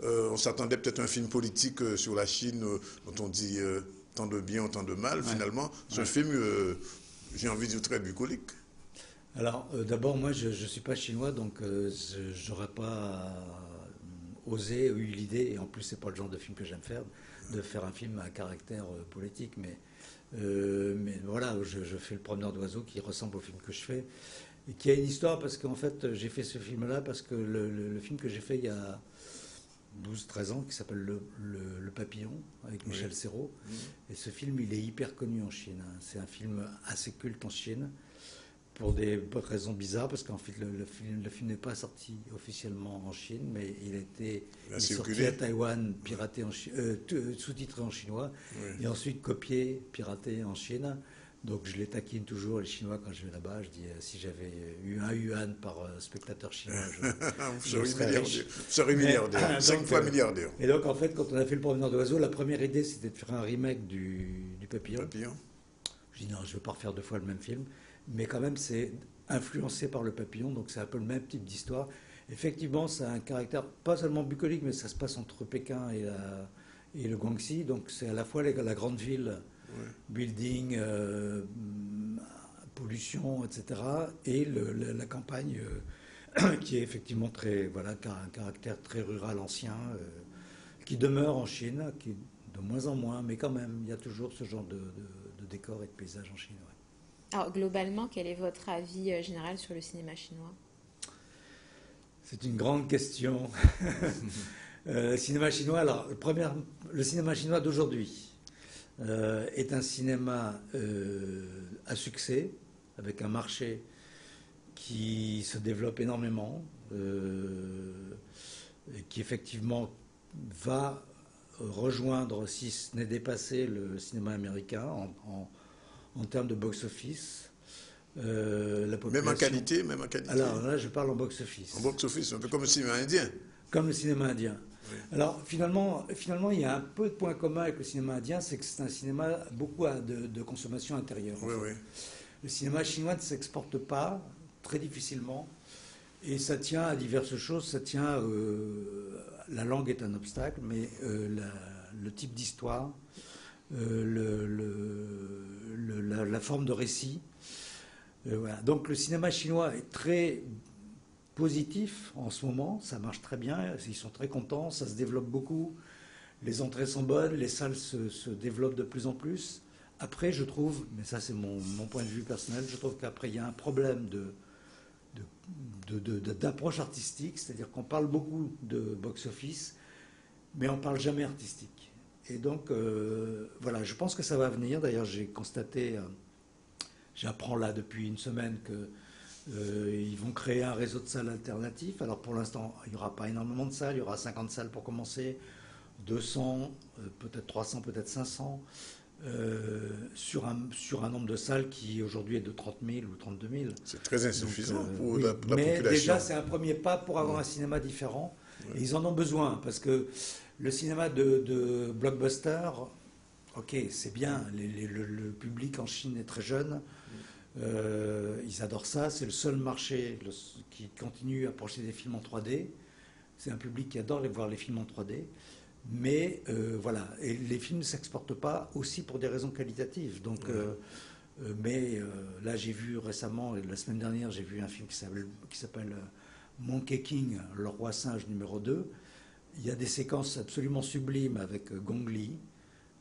on s'attendait peut-être à un film politique sur la Chine dont on dit tant de bien, tant de mal. Finalement, c'est un film, j'ai envie de dire, très bucolique. Alors d'abord, moi je ne suis pas chinois, donc je n'aurais pas osé, eu l'idée, et en plus c'est pas le genre de film que j'aime faire, de faire un film à caractère politique, mais voilà, je fais le promeneur d'oiseaux qui ressemble au film que je fais, et qui a une histoire, parce qu'en fait, j'ai fait ce film-là, parce que le film que j'ai fait il y a 12-13 ans, qui s'appelle le Papillon, avec Michel Serrault, et ce film, il est hyper connu en Chine. C'est un film assez culte en Chine, pour des raisons bizarres, parce qu'en fait, le film n'est pas sorti officiellement en Chine, mais il est sorti à Taïwan, piraté sous-titré en chinois, et ensuite copié, piraté en Chine. Donc je les taquine toujours, les Chinois, quand je vais là-bas. Je dis, si j'avais eu 1 yuan par spectateur chinois, je serais milliardaire, 5 fois milliardaire. Et donc, en fait, quand on a fait le promeneur d'oiseaux, la première idée, c'était de faire un remake du Papillon. Je dis, non, je ne veux pas refaire 2 fois le même film. Mais quand même, c'est influencé par le Papillon, donc c'est un peu le même type d'histoire. Effectivement, ça a un caractère pas seulement bucolique, mais ça se passe entre Pékin et le Guangxi, donc c'est à la fois la grande ville, building, pollution, etc., et la campagne qui est effectivement qui a un caractère très rural ancien, qui demeure en Chine, qui de moins en moins, mais quand même, il y a toujours ce genre de décor et de paysage en Chine. Alors, globalement, quel est votre avis général sur le cinéma chinois? C'est une grande question. Le cinéma chinois, alors, le cinéma chinois d'aujourd'hui est un cinéma à succès, avec un marché qui se développe énormément, et qui effectivement va rejoindre, si ce n'est dépasser, le cinéma américain en termes de box-office. Même en qualité, Alors là, je parle en box-office. En box-office, un peu comme le cinéma indien. Comme le cinéma indien. Oui. Alors finalement, il y a un peu de points communs avec le cinéma indien, c'est que c'est un cinéma beaucoup de consommation intérieure. Oui. Le cinéma chinois ne s'exporte pas, très difficilement, et ça tient à diverses choses. Ça tient, la langue est un obstacle, mais le type d'histoire, la forme de récit. Voilà. Donc le cinéma chinois est très positif en ce moment, ça marche très bien, ils sont très contents, ça se développe beaucoup, les entrées sont bonnes, les salles se développent de plus en plus. Après, je trouve, mais ça c'est mon point de vue personnel, je trouve qu'après il y a un problème d'approche artistique, c'est-à-dire qu'on parle beaucoup de box-office, mais on ne parle jamais artistique. Et donc, voilà, je pense que ça va venir. D'ailleurs, j'ai constaté, j'apprends là depuis une semaine qu'ils vont créer un réseau de salles alternatifs. Alors, pour l'instant, il n'y aura pas énormément de salles. Il y aura 50 salles pour commencer, 200, peut-être 300, peut-être 500, sur un nombre de salles qui, aujourd'hui, est de 30 000 ou 32 000. C'est très insuffisant pour oui, la population. Mais déjà, c'est un premier pas pour avoir un cinéma différent. Et ils en ont besoin, parce que le cinéma de blockbuster, ok, c'est bien, le public en Chine est très jeune, ils adorent ça, c'est le seul marché qui continue à projeter des films en 3D, c'est un public qui adore voir les films en 3D, mais voilà, et les films ne s'exportent pas aussi pour des raisons qualitatives, donc, mais là j'ai vu récemment, la semaine dernière, j'ai vu un film qui s'appelle Monkey King, le roi singe numéro 2. Il y a des séquences absolument sublimes avec Gong Li,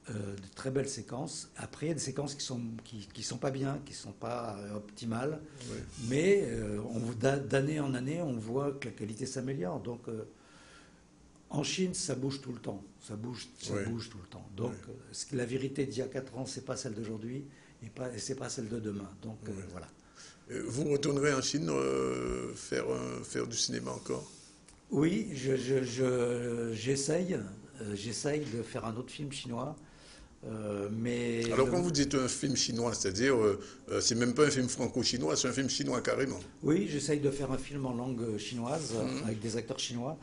de très belles séquences. Après, il y a des séquences qui sont pas bien, qui sont pas optimales, mais d'année en année, on voit que la qualité s'améliore. Donc, en Chine, ça bouge tout le temps. Ça bouge tout le temps. Donc, la vérité d'il y a 4 ans, c'est pas celle d'aujourd'hui, et c'est pas celle de demain. Donc, voilà. Vous retournerez en Chine faire du cinéma encore? Oui, j'essaye de faire un autre film chinois. Mais alors, quand vous dites un film chinois, c'est-à-dire, c'est même pas un film franco-chinois, c'est un film chinois carrément. Oui, j'essaye de faire un film en langue chinoise, avec des acteurs chinois.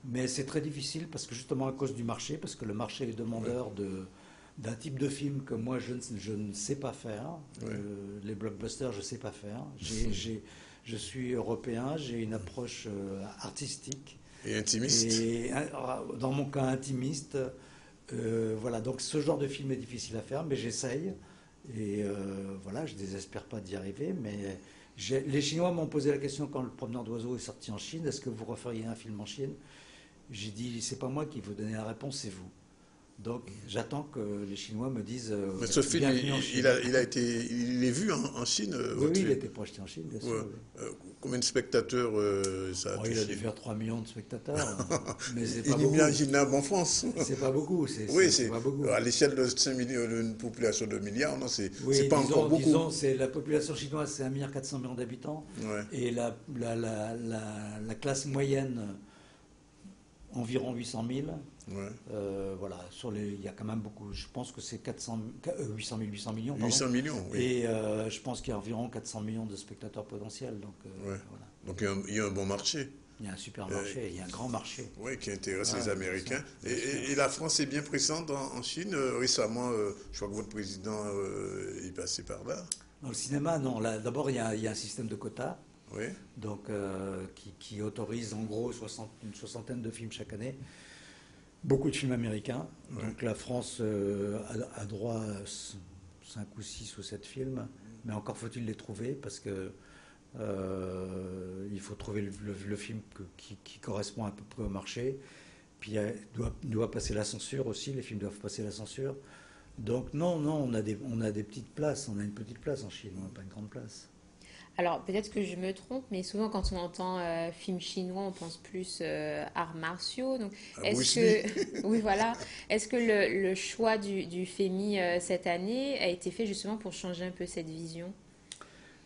Mais c'est très difficile parce que justement à cause du marché, parce que le marché est demandeur d'un type de film que moi je ne sais pas faire. Les blockbusters, je ne sais pas faire. Je suis européen, j'ai une approche artistique. Et intimiste. Et dans mon cas intimiste. Voilà, donc ce genre de film est difficile à faire, mais j'essaye. Et voilà, je ne désespère pas d'y arriver. Mais les Chinois m'ont posé la question quand Le Promeneur d'oiseaux est sorti en Chine, est-ce que vous referiez un film en Chine? J'ai dit, c'est pas moi qui vous donner la réponse, c'est vous. Donc j'attends que les Chinois me disent. Mais ce film, il est vu en Chine. Oui, il a été projeté en Chine, bien sûr. Oui. Combien de spectateurs ça a touché? Il a dû faire 3 millions de spectateurs. Mais c'est pas inimaginable en France. C'est pas beaucoup. Oui, c'est pas beaucoup. À l'échelle de 5 millions, d'une population de milliards, non, c'est pas encore beaucoup. Disons, la population chinoise, c'est 1,4 milliard d'habitants. Ouais. Et la classe moyenne, environ 800 000. Ouais. Voilà, il y a quand même beaucoup. Je pense que c'est 800 millions. Pardon. 800 millions, oui. Et je pense qu'il y a environ 400 millions de spectateurs potentiels. Donc, ouais. Voilà. Donc il y a un bon marché. Il y a un super marché, il y a un grand marché. Oui, qui intéresse les Américains. Et la France est bien présente en Chine. Récemment, je crois que votre président est passé par là. Dans le cinéma, non. D'abord, il y a un système de quotas. Oui. Donc, qui autorise en gros une soixantaine de films chaque année. Beaucoup de films américains. Ouais. Donc la France a droit à 5 ou 6 ou 7 films. Mais encore faut-il les trouver parce que il faut trouver le film qui correspond à peu près au marché. Puis il doit passer la censure aussi. Les films doivent passer la censure. Donc non, on a des petites places. On a une petite place en Chine. On n'a pas une grande place. Alors, peut-être que je me trompe, mais souvent, quand on entend film chinois, on pense plus arts martiaux. Donc, oui, voilà. Est-ce que le choix du FEMI cette année a été fait justement pour changer un peu cette vision?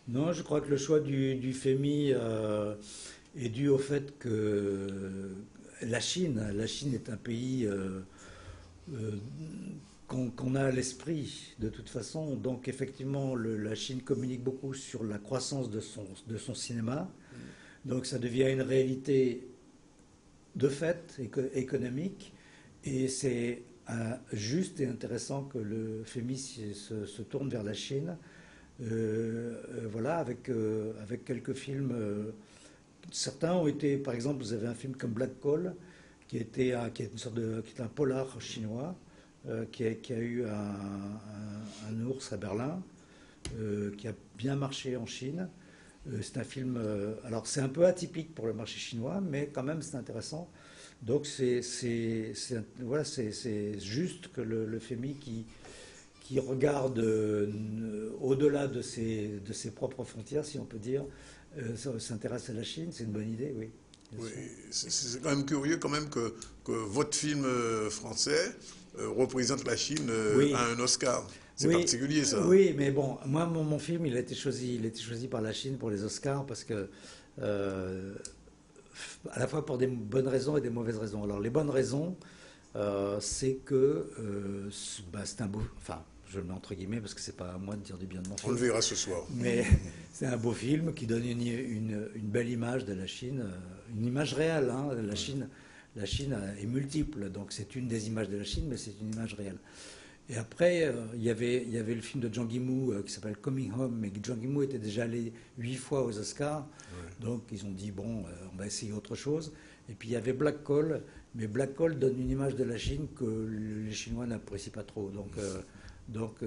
Non, je crois que le choix du FEMI est dû au fait que la Chine est un pays qu'on a à l'esprit de toute façon. Donc effectivement, la Chine communique beaucoup sur la croissance de son cinéma. Donc ça devient une réalité de fait économique. Et c'est juste et intéressant que le FEMI se tourne vers la Chine. Voilà, avec quelques films. Certains ont été, par exemple, vous avez un film comme Black Call, qui est un polar chinois. Qui a eu un ours à Berlin, qui a bien marché en Chine. C'est un film... alors, c'est un peu atypique pour le marché chinois, mais quand même, c'est intéressant. Donc, c'est juste que le FEMI qui regarde au-delà de ses propres frontières, si on peut dire, s'intéresse à la Chine. C'est une bonne idée, oui. Oui, c'est quand même curieux quand même que votre film français représente la Chine à un Oscar. C'est particulier, ça. Oui, mais bon, moi, mon film, il a été choisi par la Chine pour les Oscars parce que, à la fois pour des bonnes raisons et des mauvaises raisons. Alors, les bonnes raisons, c'est que c'est un beau... Enfin, je le mets entre guillemets parce que c'est pas à moi de dire du bien de mon film. On le verra ce soir. Mais c'est un beau film qui donne une belle image de la Chine, une image réelle. Hein. La Chine est multiple, donc c'est une des images de la Chine, mais c'est une image réelle. Et après, il y avait le film de Zhang Yimou qui s'appelle Coming Home, mais Zhang Yimou était déjà allé 8 fois aux Oscars, donc ils ont dit, bon, on va essayer autre chose. Et puis il y avait Black Call, mais Black Call donne une image de la Chine que les Chinois n'apprécient pas trop. Donc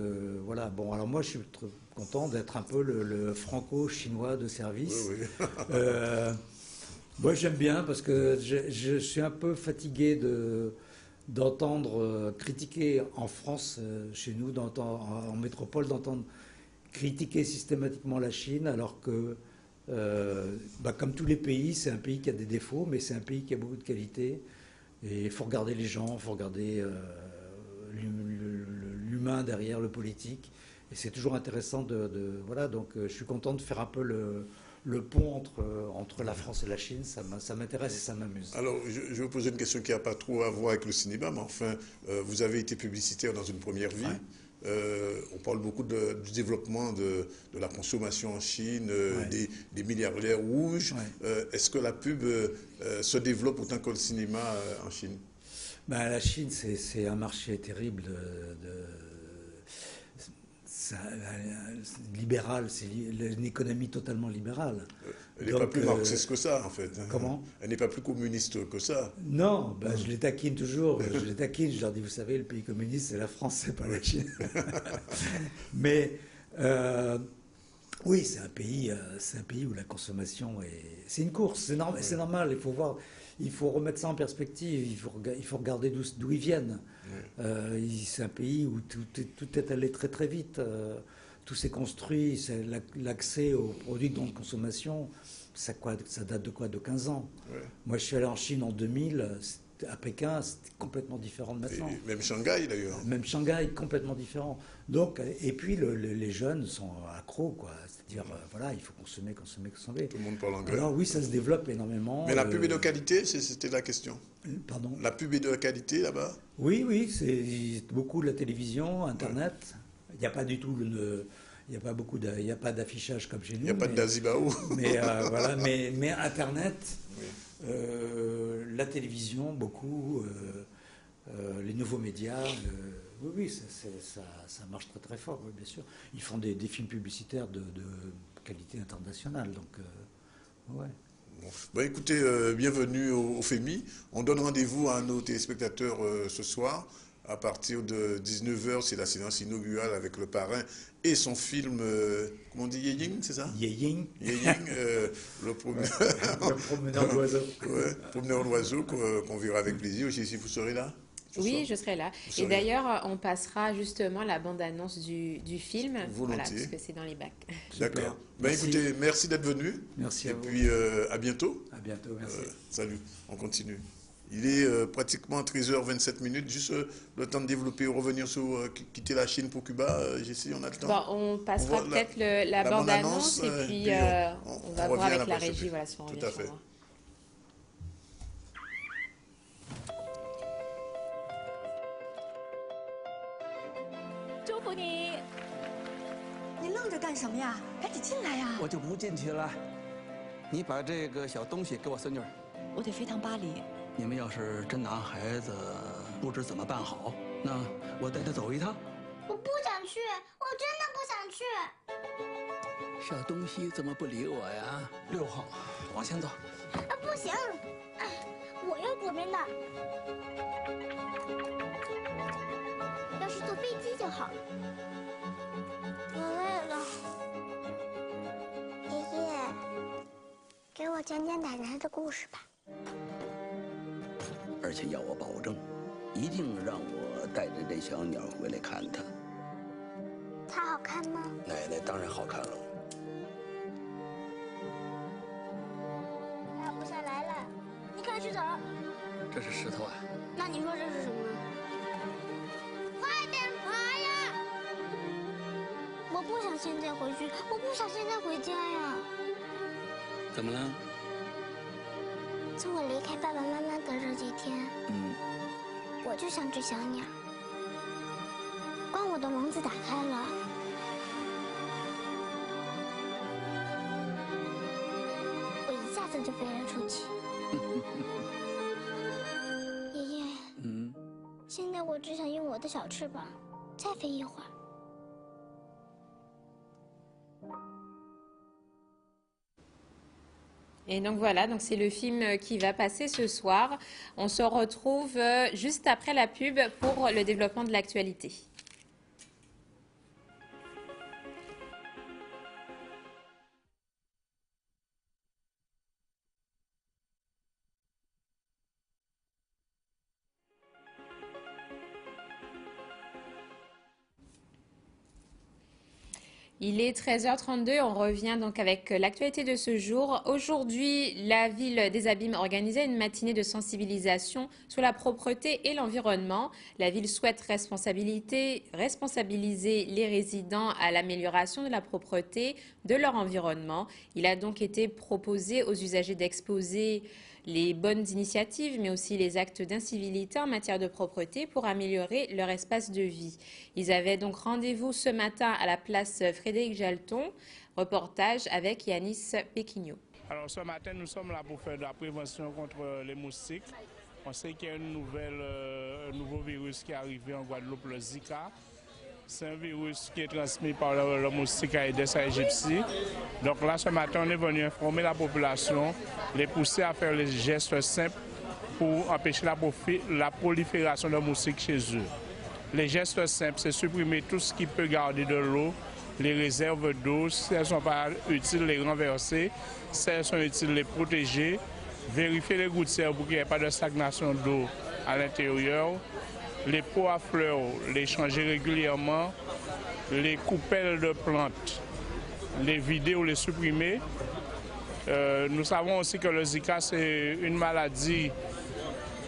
voilà, bon, alors moi je suis très content d'être un peu le franco-chinois de service. Oui. Moi j'aime bien parce que je suis un peu fatigué d'entendre critiquer en France, chez nous, en métropole, d'entendre critiquer systématiquement la Chine, alors que, comme tous les pays, c'est un pays qui a des défauts, mais c'est un pays qui a beaucoup de qualités. Et il faut regarder les gens, il faut regarder l'humain derrière le politique. Et c'est toujours intéressant voilà, donc je suis content de faire un peu le pont entre la France et la Chine, ça m'intéresse et ça m'amuse. Alors, je vais vous poser une question qui n'a pas trop à voir avec le cinéma, mais enfin, vous avez été publicitaire dans une première vie. On parle beaucoup du développement de la consommation en Chine, des milliardaires rouges. Est-ce que la pub se développe autant que le cinéma en Chine? Ben, la Chine, c'est un marché terrible libéral, c'est une économie totalement libérale. Elle n'est pas plus marxiste que ça, en fait. Comment? Elle n'est pas plus communiste que ça. Non, ben, je les taquine toujours. Je les taquine, je leur dis, vous savez, le pays communiste, c'est la France, c'est pas la Chine. Mais oui, c'est un pays où la consommation c'est une course, c'est normal. Il faut remettre ça en perspective. Il faut regarder d'où ils viennent. C'est un pays où tout est allé très très vite. Tout s'est construit. L'accès aux produits de grande consommation, ça date de quoi? De 15 ans. Moi, je suis allé en Chine en 2000. À Pékin, c'était complètement différent de maintenant. Et même Shanghai, d'ailleurs. Même Shanghai, complètement différent. Donc, et puis, les jeunes sont accros, quoi. C'est-à-dire, voilà, il faut consommer. Tout le monde parle anglais. Alors oui, ça se développe énormément. Mais la pub est de qualité, c'était la question. Pardon? La pub est de qualité, là-bas? Oui, c'est beaucoup de la télévision, Internet. Il n'y a pas du tout il n'y a pas d'affichage comme chez nous. Il n'y a pas de Dazibao. Mais voilà, mais Internet, la télévision, beaucoup, les nouveaux médias, oui, ça marche très très fort, oui, bien sûr. Ils font des films publicitaires de qualité internationale, donc ouais. Bon, écoutez, bienvenue au FEMI. On donne rendez-vous à nos téléspectateurs ce soir. À partir de 19h, c'est la séance inaugurale avec le parrain et son film, comment on dit, Yeying, c'est ça? Yeying. Yeying, le promeneur d'oiseaux. Ouais, promeneur d'oiseaux qu'on verra avec plaisir. Si vous serez là? Oui, je serai là. Et d'ailleurs, on passera justement la bande-annonce du film. Voilà, parce que c'est dans les bacs. D'accord. Ben, écoutez, merci d'être venu. Merci à vous. Et puis, à bientôt. À bientôt, merci. Salut, on continue. Il est pratiquement 13h27, juste le temps de développer ou revenir sur quitter la Chine pour Cuba. Jessie, on a le temps. Bon, on passera peut-être la bande-annonce et puis on va voir avec la régie voilà, si on revient. Tout à fait. 祝福你！你愣着干什么呀？赶紧进来呀！我就不进去了。你把这个小东西给我孙女儿。我得飞趟巴黎。你们要是真拿孩子不知怎么办好，那我带他走一趟。我不想去，我真的不想去。小东西怎么不理我呀？6号，往前走。不行，我要左边的。要是坐飞机就好。我累了。爷爷，给我讲讲奶奶的故事吧。而且要我保证，一定让我带着这小鸟回来看它。它好看吗？奶奶当然好看了。爬不下来了，你快去走。这是石头啊？那你说这是什么？快点爬呀！我不想现在回去，我不想现在回家呀。怎么了？从我离开爸爸妈妈的这几天，我就像只小鸟。光我的笼子打开了，我一下子就飞了出去。爷爷，现在我只想用我的小翅膀再飞一会儿。Et donc voilà, donc c'est le film qui va passer ce soir. On se retrouve juste après la pub pour le développement de l'actualité. Il est 13h32, on revient donc avec l'actualité de ce jour. Aujourd'hui, la ville des Abîmes organisait une matinée de sensibilisation sur la propreté et l'environnement. La ville souhaite responsabiliser les résidents à l'amélioration de la propreté de leur environnement. Il a donc été proposé aux usagers d'exposer les bonnes initiatives, mais aussi les actes d'incivilité en matière de propreté pour améliorer leur espace de vie. Ils avaient donc rendez-vous ce matin à la place Frédéric Jalton. Reportage avec Yanis Péquignot. Alors ce matin, nous sommes là pour faire de la prévention contre les moustiques. On sait qu'il y a un nouveau virus qui est arrivé en Guadeloupe, le Zika. C'est un virus qui est transmis par le moustique Aedes aegypti. Donc là, ce matin, on est venu informer la population, les pousser à faire les gestes simples pour empêcher la prolifération de moustiques chez eux. Les gestes simples, c'est supprimer tout ce qui peut garder de l'eau, les réserves d'eau. Si elles ne sont pas utiles, les renverser. Si elles sont utiles, les protéger. Vérifier les gouttières pour qu'il n'y ait pas de stagnation d'eau à l'intérieur. Les pots à fleurs, les changer régulièrement, les coupelles de plantes, les vider ou les supprimer. Nous savons aussi que le Zika, c'est une maladie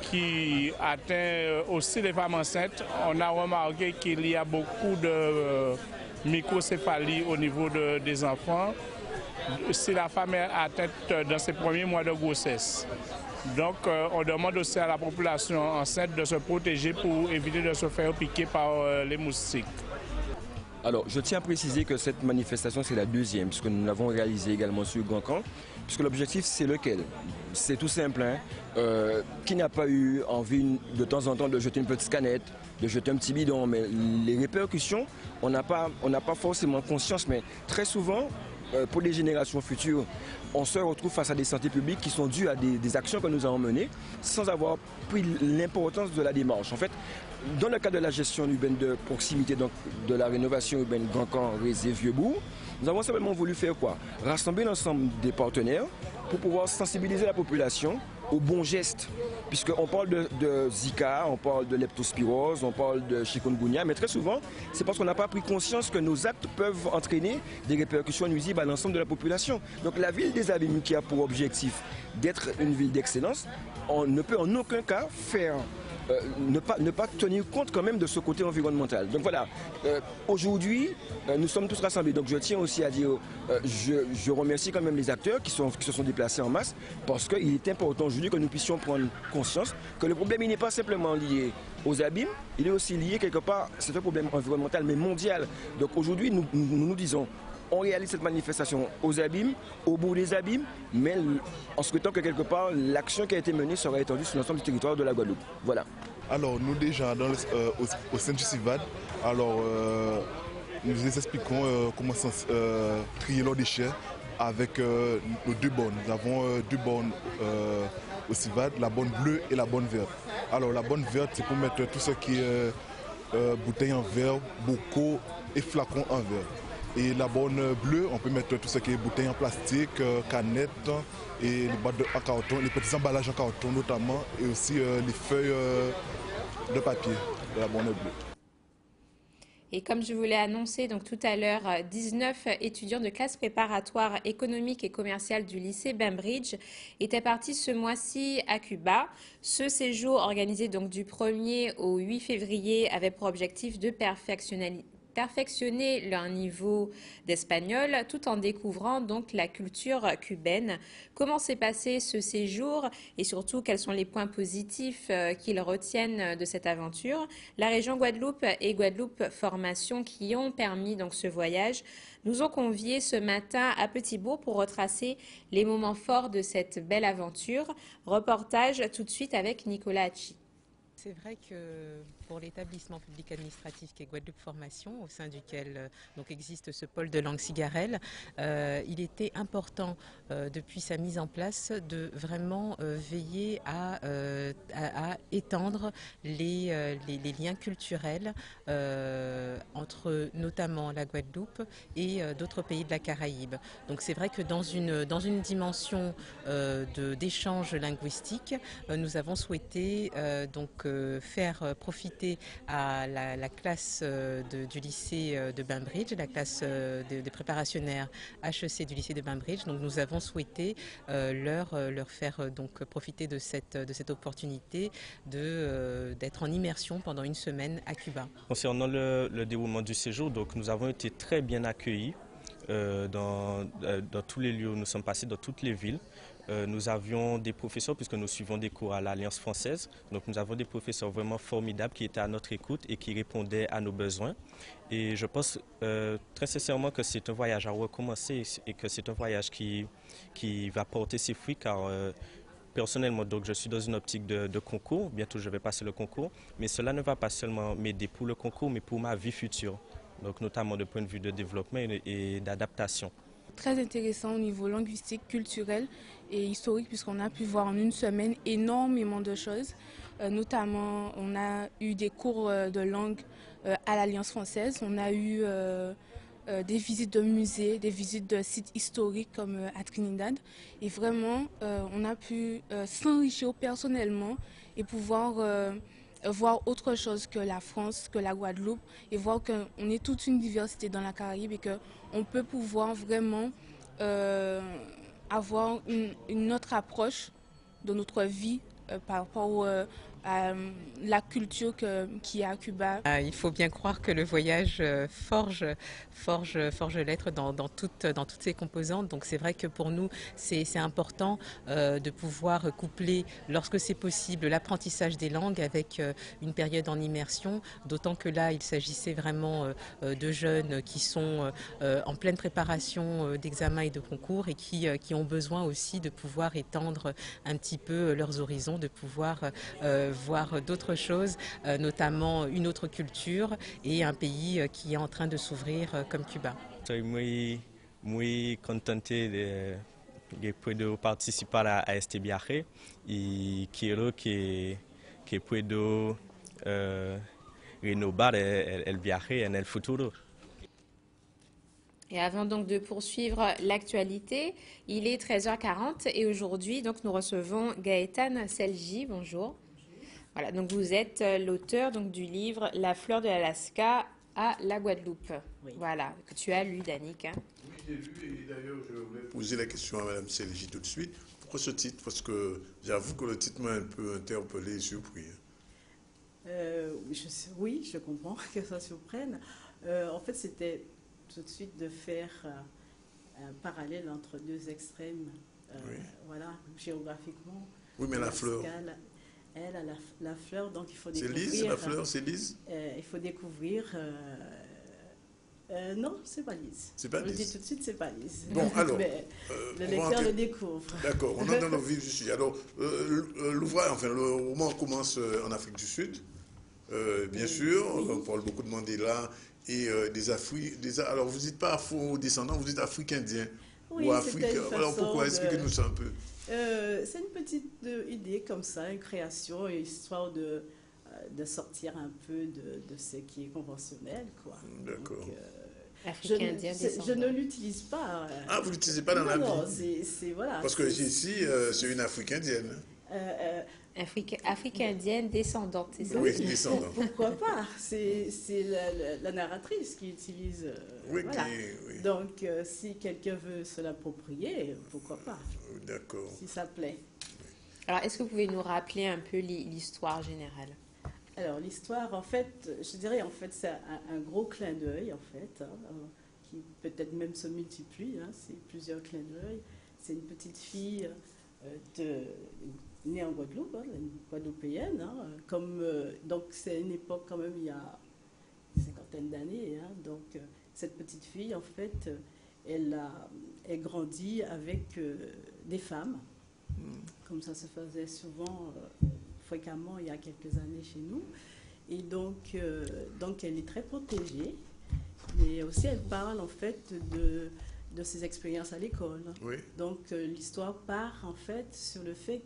qui atteint aussi les femmes enceintes. On a remarqué qu'il y a beaucoup de microcéphalie au niveau des enfants si la femme est atteinte dans ses premiers mois de grossesse. Donc, on demande aussi à la population enceinte de se protéger pour éviter de se faire piquer par les moustiques. Alors, je tiens à préciser que cette manifestation, c'est la deuxième, puisque nous l'avons réalisée également sur Grand Camp, puisque l'objectif, c'est lequel? C'est tout simple, qui n'a pas eu envie de temps en temps de jeter une petite canette, de jeter un petit bidon, mais les répercussions, on n'a pas forcément conscience, mais très souvent, pour les générations futures, on se retrouve face à des santé publiques qui sont dues à des actions que nous avons menées sans avoir pris l'importance de la démarche. En fait, dans le cadre de la gestion urbaine de proximité, donc de la rénovation urbaine Grand Camp, Rézé, Vieux-Bourg, nous avons simplement voulu faire quoi? Rassembler l'ensemble des partenaires pour pouvoir sensibiliser la population aux bons gestes. Puisqu'on parle de Zika, on parle de leptospirose, on parle de chikungunya, mais très souvent, c'est parce qu'on n'a pas pris conscience que nos actes peuvent entraîner des répercussions nuisibles à l'ensemble de la population. Donc la ville des Abîmes, qui a pour objectif d'être une ville d'excellence, on ne peut en aucun cas faire ne pas tenir compte quand même de ce côté environnemental. Donc voilà, aujourd'hui, nous sommes tous rassemblés. Donc je tiens aussi à dire, je remercie quand même les acteurs qui se sont déplacés en masse, parce qu'il est important aujourd'hui que nous puissions prendre conscience que le problème, il n'est pas simplement lié aux abîmes, il est aussi lié quelque part, c'est un problème environnemental, mais mondial. Donc aujourd'hui, nous disons, on réalise cette manifestation aux abîmes, au bout des abîmes, mais en souhaitant que quelque part, l'action qui a été menée sera étendue sur l'ensemble du territoire de la Guadeloupe. Voilà. Alors, nous déjà, au sein du CIVAD, alors, nous les expliquons comment trier leurs déchets avec nos deux bornes. Nous avons deux bornes au CIVAD, la borne bleue et la borne verte. Alors, la borne verte, c'est pour mettre tout ce qui est bouteilles en verre, bocaux et flacons en verre. Et la borne bleue, on peut mettre tout ce qui est bouteilles en plastique, canettes et les boîtes en carton, les petits emballages en carton notamment, et aussi les feuilles de papier de la borne bleue. Et comme je vous l'ai annoncé donc tout à l'heure, 19 étudiants de classe préparatoire économique et commerciale du lycée Bainbridge étaient partis ce mois-ci à Cuba. Ce séjour organisé donc du 1er au 8 février avait pour objectif de perfectionner leur niveau d'espagnol tout en découvrant donc la culture cubaine. Comment s'est passé ce séjour et surtout quels sont les points positifs qu'ils retiennent de cette aventure? La région Guadeloupe et Guadeloupe Formation qui ont permis donc ce voyage nous ont conviés ce matin à Petit-Bourg pour retracer les moments forts de cette belle aventure. Reportage tout de suite avec Nicolas Hachi. C'est vrai que pour l'établissement public administratif qui est Guadeloupe Formation, au sein duquel donc existe ce pôle de langue cigarelle, il était important depuis sa mise en place de vraiment veiller à étendre les liens culturels entre notamment la Guadeloupe et d'autres pays de la Caraïbe. Donc c'est vrai que dans une dimension d'échange linguistique, nous avons souhaité donc faire profiter à la classe du lycée de Bainbridge, la classe des préparationnaires HEC du lycée de Bainbridge. Donc nous avons souhaité leur faire donc profiter de cette opportunité d'être en immersion pendant une semaine à Cuba. Concernant le déroulement du séjour, donc nous avons été très bien accueillis dans tous les lieux où nous sommes passés, dans toutes les villes. Nous avions des professeurs, puisque nous suivons des cours à l'Alliance française, donc nous avons des professeurs vraiment formidables qui étaient à notre écoute et qui répondaient à nos besoins. Et je pense très sincèrement que c'est un voyage à recommencer et que c'est un voyage qui va porter ses fruits, car personnellement, donc, je suis dans une optique de concours. Bientôt, je vais passer le concours. Mais cela ne va pas seulement m'aider pour le concours, mais pour ma vie future. Donc, notamment du point de vue de développement et d'adaptation. Très intéressant au niveau linguistique, culturel et historique, puisqu'on a pu voir en une semaine énormément de choses. Notamment, on a eu des cours de langue à l'Alliance française. On a eu des visites de musées, des visites de sites historiques comme à Trinidad. Et vraiment, on a pu s'enrichir personnellement et pouvoir voir autre chose que la France, que la Guadeloupe, et voir qu'on est toute une diversité dans la Caraïbe et qu'on peut pouvoir vraiment avoir une autre approche de notre vie par rapport à la culture qui est à Cuba. Il faut bien croire que le voyage forge l'être dans toutes ses composantes. Donc c'est vrai que pour nous, c'est important de pouvoir coupler, lorsque c'est possible, l'apprentissage des langues avec une période en immersion, d'autant que là, il s'agissait vraiment de jeunes qui sont en pleine préparation d'examens et de concours et qui ont besoin aussi de pouvoir étendre un petit peu leurs horizons, de pouvoir voir d'autres choses, notamment une autre culture et un pays qui est en train de s'ouvrir comme Cuba. Estoy muy contente de poder participar a este viaje y quiero que puedo renovar el viaje en el futuro. Et avant donc de poursuivre l'actualité, il est 13h40 et aujourd'hui donc nous recevons Gaëtane Selji. Bonjour. Voilà, donc vous êtes l'auteur donc du livre La fleur de l'Alaska à la Guadeloupe. Oui. Voilà, que tu as lu, Danick. Hein. Oui, j'ai lu et d'ailleurs je voulais poser la question à Mme Selji tout de suite. Pourquoi ce titre? Parce que j'avoue que le titre m'a un peu interpellé et surpris. Oui, je comprends que ça surprenne. En fait, c'était tout de suite de faire un parallèle entre deux extrêmes, oui. Voilà, géographiquement. Oui, mais la fleur. Elle a la fleur, donc il faut découvrir. C'est Lise, la fleur, c'est Lise. Il faut découvrir. Non, c'est pas Lise. C'est pas Lise. Je le dis tout de suite, c'est pas Lise. Bon, alors. Mais le lecteur le découvre. D'accord, on entre dans le vif du sujet. Alors, l'ouvrage, enfin, le roman commence en Afrique du Sud, bien sûr. Oui. On parle beaucoup de Mandela et alors, vous dites pas afro-descendants, vous dites africain-indien. Oui, ou Afrique. Alors, pourquoi? Expliquez-nous ça un peu. C'est une petite idée comme ça, une création, histoire de sortir un peu de ce qui est conventionnel, quoi. D'accord. Je ne l'utilise pas. Ah, vous ne l'utilisez pas dans la vie? Non, c'est voilà. Parce que ici, c'est une Afrique-indienne. Afrique-indienne descendante, c'est ça? Oui, descendante. Pourquoi pas? C'est la narratrice qui utilise. Oui, voilà. Oui. Donc, si quelqu'un veut se l'approprier, pourquoi pas? D'accord. Si ça plaît. Alors, est-ce que vous pouvez nous rappeler un peu l'histoire générale? Alors, l'histoire, en fait, je dirais, c'est un gros clin d'œil, en fait, qui peut-être même se multiplie. C'est plusieurs clins d'œil. C'est une petite fille née en Guadeloupe, une Guadeloupéenne. Donc, c'est une époque, quand même, il y a une cinquantaine d'années. Donc, cette petite fille, en fait, elle grandit avec des femmes, comme ça se faisait souvent, fréquemment, il y a quelques années chez nous. Et donc elle est très protégée. Mais aussi, elle parle, en fait, de ses expériences à l'école. Oui. Donc, l'histoire part, en fait, sur le fait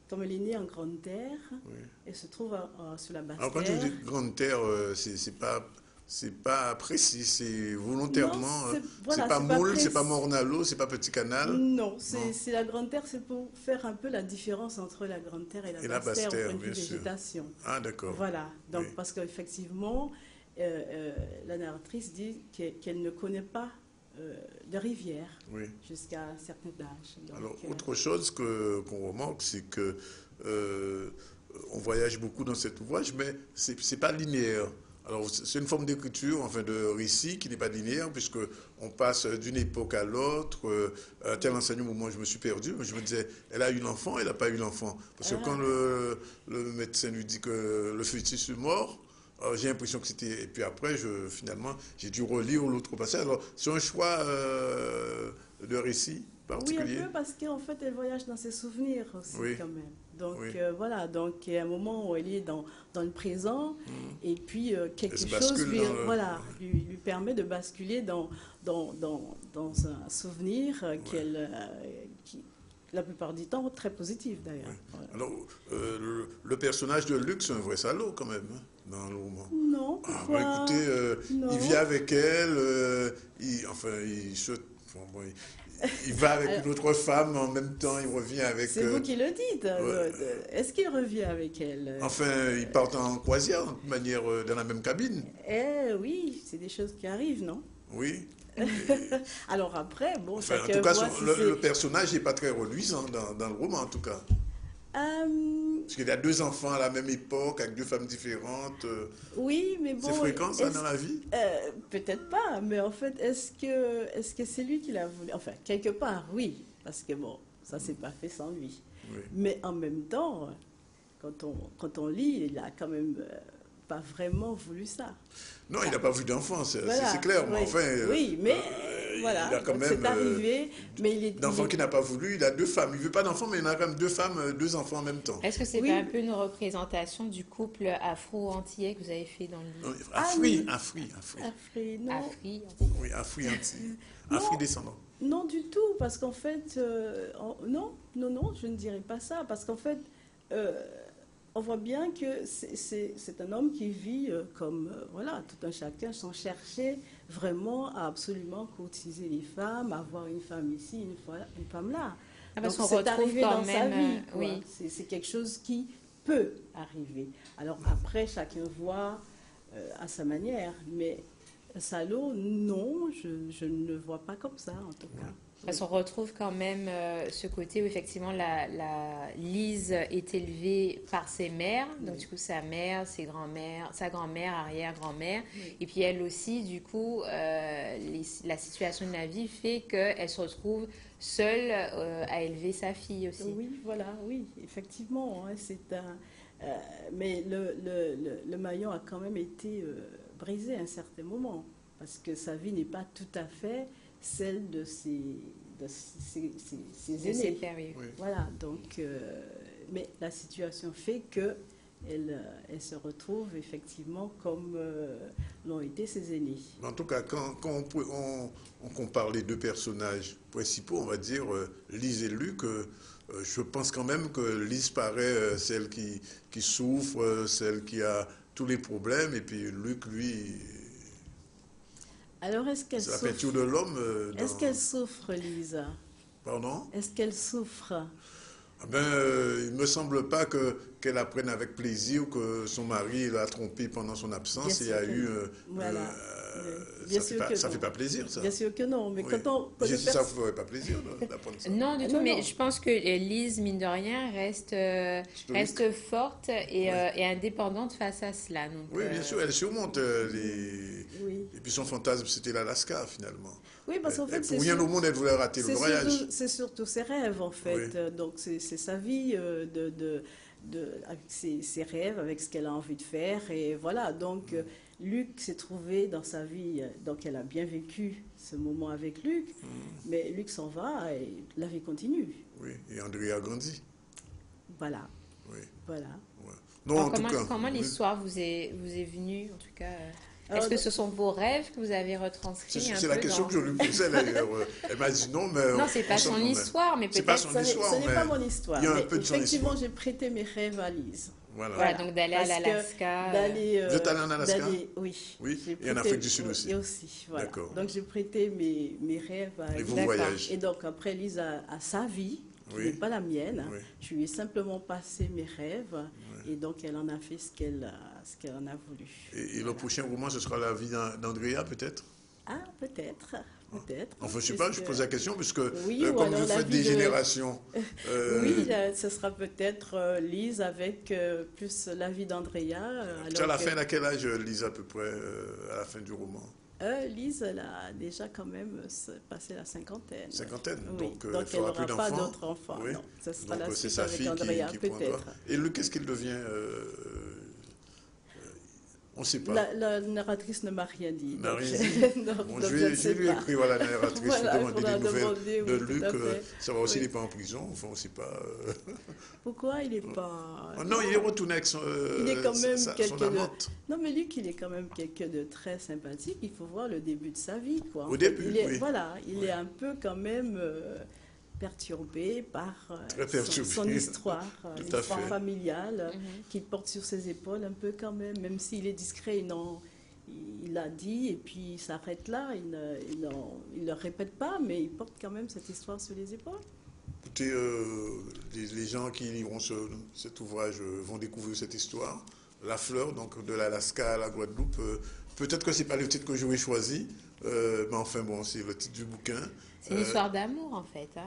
comme elle est née en Grande Terre, oui. Elle se trouve sur la Basse Terre. Alors, quand vous dites Grande Terre, c'est pas c'est pas précis, c'est volontairement. Voilà, c'est pas Moule, c'est pas Mornalo, c'est pas Petit Canal. Non, c'est la Grande Terre, c'est pour faire un peu la différence entre la Grande Terre et la Basse Terre au point de vue végétation. Ah, d'accord. Voilà, donc parce qu'effectivement, la narratrice dit qu'elle ne connaît pas de rivière jusqu'à un certain âge. Alors, autre chose qu'on remarque, c'est que on voyage beaucoup dans cet ouvrage, mais c'est pas linéaire. Alors, c'est une forme d'écriture, enfin de récit qui n'est pas linéaire, puisqu'on passe d'une époque à l'autre. À tel enseignement, moi, je me suis perdu, mais je me disais, elle a eu l'enfant, elle n'a pas eu l'enfant. Parce que quand le médecin lui dit que le fœtus est mort, j'ai l'impression que c'était... Et puis après, finalement, j'ai dû relire l'autre passage. Alors, c'est un choix de récit particulier. Oui, un peu, parce qu'en fait, elle voyage dans ses souvenirs aussi, quand même. Donc, voilà, donc il y a un moment où elle est dans le présent, et puis quelque chose lui permet de basculer dans un souvenir qui, la plupart du temps, très positif, d'ailleurs. Voilà. Alors, le personnage de Luc, c'est un vrai salaud, quand même, hein, dans le roman. Non, pourquoi? Écoutez, il vit avec elle, il va avec une autre femme, en même temps il revient avec... C'est vous qui le dites. Est-ce qu'il revient avec elle? Enfin, ils partent en croisière, de toute manière, dans la même cabine. Oui, c'est des choses qui arrivent, non? Oui. Alors après, bon... Enfin, en tout cas, le personnage n'est pas très reluisant dans le roman, en tout cas. Parce qu'il a 2 enfants à la même époque, avec 2 femmes différentes. Oui, mais bon... C'est fréquent, ça, dans la vie? Peut-être pas, mais en fait, est-ce que c'est lui qui l'a voulu? Enfin, quelque part, oui, parce que bon, ça s'est pas fait sans lui. Oui. Mais en même temps, quand on lit, il a quand même pas vraiment voulu ça. Non, il n'a pas vu d'enfant, c'est clair. Oui, mais enfin, mais voilà, c'est arrivé. Mais il est d'enfant qui n'a pas voulu, il a 2 femmes. Il ne veut pas d'enfant, mais il a quand même 2 femmes, 2 enfants en même temps. Est-ce que c'est pas un peu une représentation du couple afro-antillais que vous avez fait dans le livre? Afri, non. Oui, Afri-antillais. Afri-descendant. Non, du tout, parce qu'en fait, non, je ne dirais pas ça, parce qu'en fait, on voit bien que c'est un homme qui vit comme, voilà, tout un chacun, sans chercher vraiment à absolument courtiser les femmes, avoir une femme ici, une femme là. Donc c'est arrivé dans sa vie. Oui. C'est quelque chose qui peut arriver. Alors après, chacun voit à sa manière, mais salaud, non, je ne le vois pas comme ça, en tout cas. Parce qu'on retrouve quand même ce côté où effectivement Lise est élevée par ses mères, donc du coup sa mère, sa grand-mère, arrière-grand-mère, et puis elle aussi, du coup, la situation de la vie fait qu'elle se retrouve seule à élever sa fille aussi. Oui, voilà, oui, effectivement, hein, mais le maillon a quand même été brisé à un certain moment, parce que sa vie n'est pas tout à fait celle de ses aînés. Oui. Voilà, donc, mais la situation fait qu'elle se retrouve effectivement comme l'ont été ses aînés. En tout cas, quand on compare les 2 personnages principaux, on va dire Lise et Luc, je pense quand même que Lise paraît celle qui souffre, celle qui a tous les problèmes, et puis Luc, lui... Alors, est-ce qu'elle souffre? C'est la peinture de l'homme. Est-ce qu'elle souffre, Lisa? Pardon? Est-ce qu'elle souffre? Il ne me semble pas qu'elle apprenne avec plaisir que son mari l'a trompée pendant son absence. Il y a eu... ça ne fait pas plaisir, ça. Bien sûr que non, mais quand on... Ça ne ferait pas plaisir d'apprendre ça. Non, du tout, mais je pense que Lise, mine de rien, reste forte et indépendante face à cela. Donc, oui, bien sûr, elle surmonte Et puis son fantasme, c'était l'Alaska, finalement. Oui, parce qu'en fait, pour rien au monde, elle voulait rater le voyage. C'est surtout ses rêves, en fait. Oui. Donc, c'est sa vie avec ses rêves, avec ce qu'elle a envie de faire. Et voilà, donc... Luc s'est trouvé dans sa vie, donc elle a bien vécu ce moment avec Luc, mais Luc s'en va et la vie continue. Oui, et André a grandi. Voilà. Oui. Voilà. Ouais. Non, comment l'histoire vous est venue, en tout cas Est-ce que ce sont vos rêves que vous avez retranscrits? C'est la question que je lui posais d'ailleurs. Elle m'a dit non, mais... Non, c'est pas son histoire, mais peut-être... Ce n'est pas mon histoire. Il y a un peu de son histoire. Effectivement, j'ai prêté mes rêves à Lise. Voilà, donc d'aller à l'Alaska. Vous êtes allé en Alaska? Oui. Oui, et en Afrique du Sud aussi. Et aussi, voilà. D'accord. Donc j'ai prêté mes rêves à Et vos voyages. Et donc après, Lise a sa vie, qui n'est pas la mienne. Je lui ai simplement passé mes rêves. Et donc elle en a fait ce qu'elle en a voulu. Et le prochain roman, ce sera la vie d'Andrea, peut-être? Ah, peut-être. Peut-être. Enfin, je ne sais pas, je pose la question, puisque comme vous faites des générations. Oui, ce sera peut-être Lise avec plus la vie d'Andrea. À la fin, à quel âge, Lise, à peu près, à la fin du roman? Lise, elle a déjà quand même passé la cinquantaine. Cinquantaine, oui. donc elle n'aura pas d'autres enfants. Oui. Non, ce sera donc, la c'est suite sa avec fille Andrea, qui peut-être. Et Luc, qu'est-ce qu'il devient on ne sait pas. La narratrice ne m'a rien dit. N'a rien dit. Bon, je lui ai écrit à la narratrice, voilà, demander des nouvelles de Luc, savoir s'il oui. n'est pas en prison, enfin on ne sait pas. Pourquoi il n'est pas... Non, il est retourné avec son il est quand même quelqu'un de... amante. Non, mais Luc, il est quand même quelqu'un de très sympathique. Il faut voir le début de sa vie, quoi. Au début, oui. Voilà, il est un peu quand même... perturbé par son histoire, l'histoire familiale qu'il porte sur ses épaules un peu quand même s'il est discret, il l'a dit et puis il s'arrête là, il ne le répète pas, mais il porte quand même cette histoire sur les épaules. Écoutez, les gens qui liront cet ouvrage vont découvrir cette histoire. La fleur, donc de l'Alaska à la Guadeloupe. Peut-être que ce n'est pas le titre que j'aurais choisi, mais enfin bon, c'est le titre du bouquin. C'est une histoire d'amour en fait, hein,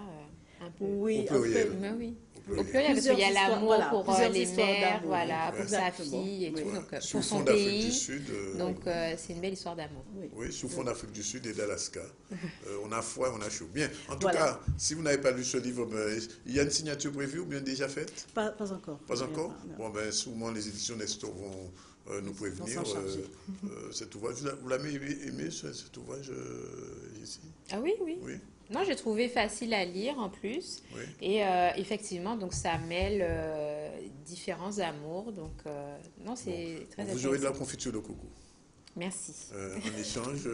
un peu. Oui, au pluriel. Oui. Au pluriel, parce qu'il y a l'amour pour les mères, voilà, pour sa fille et tout, donc pour son pays. Du Sud, donc c'est une belle histoire d'amour. Oui, sous fond d'Afrique du Sud et d'Alaska. On a froid, on a chaud. Bien. En tout cas, si vous n'avez pas lu ce livre, il y a une signature prévue ou bien déjà faite? Pas encore. Pas encore? Bon, ben, souvent les éditions Nestor vont nous prévenir. Cet ouvrage, vous l'avez aimé, cet ouvrage ici? Ah oui. Non, j'ai trouvé facile à lire en plus. Oui. Et effectivement, donc ça mêle différents amours. Donc, non, c'est très intéressant. Vous aurez de la confiture de coco. Merci. En échange,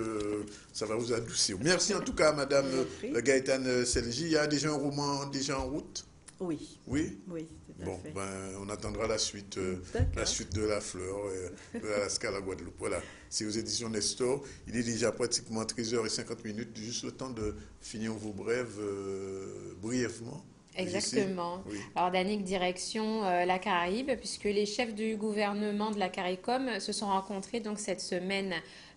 ça va vous adoucir. Merci en tout cas, Madame Gaëtane Selji. Il y a déjà un roman déjà en route? Oui. Oui? Oui. Bon, on attendra la suite de La Fleur, de l'Alaska à la Guadeloupe. Voilà, c'est aux éditions Nestor. Il est déjà pratiquement 13h50, juste le temps de finir vos brèves brièvement. Exactement. Oui. Alors, Danick, direction la Caraïbe, puisque les chefs du gouvernement de la CARICOM se sont rencontrés donc cette semaine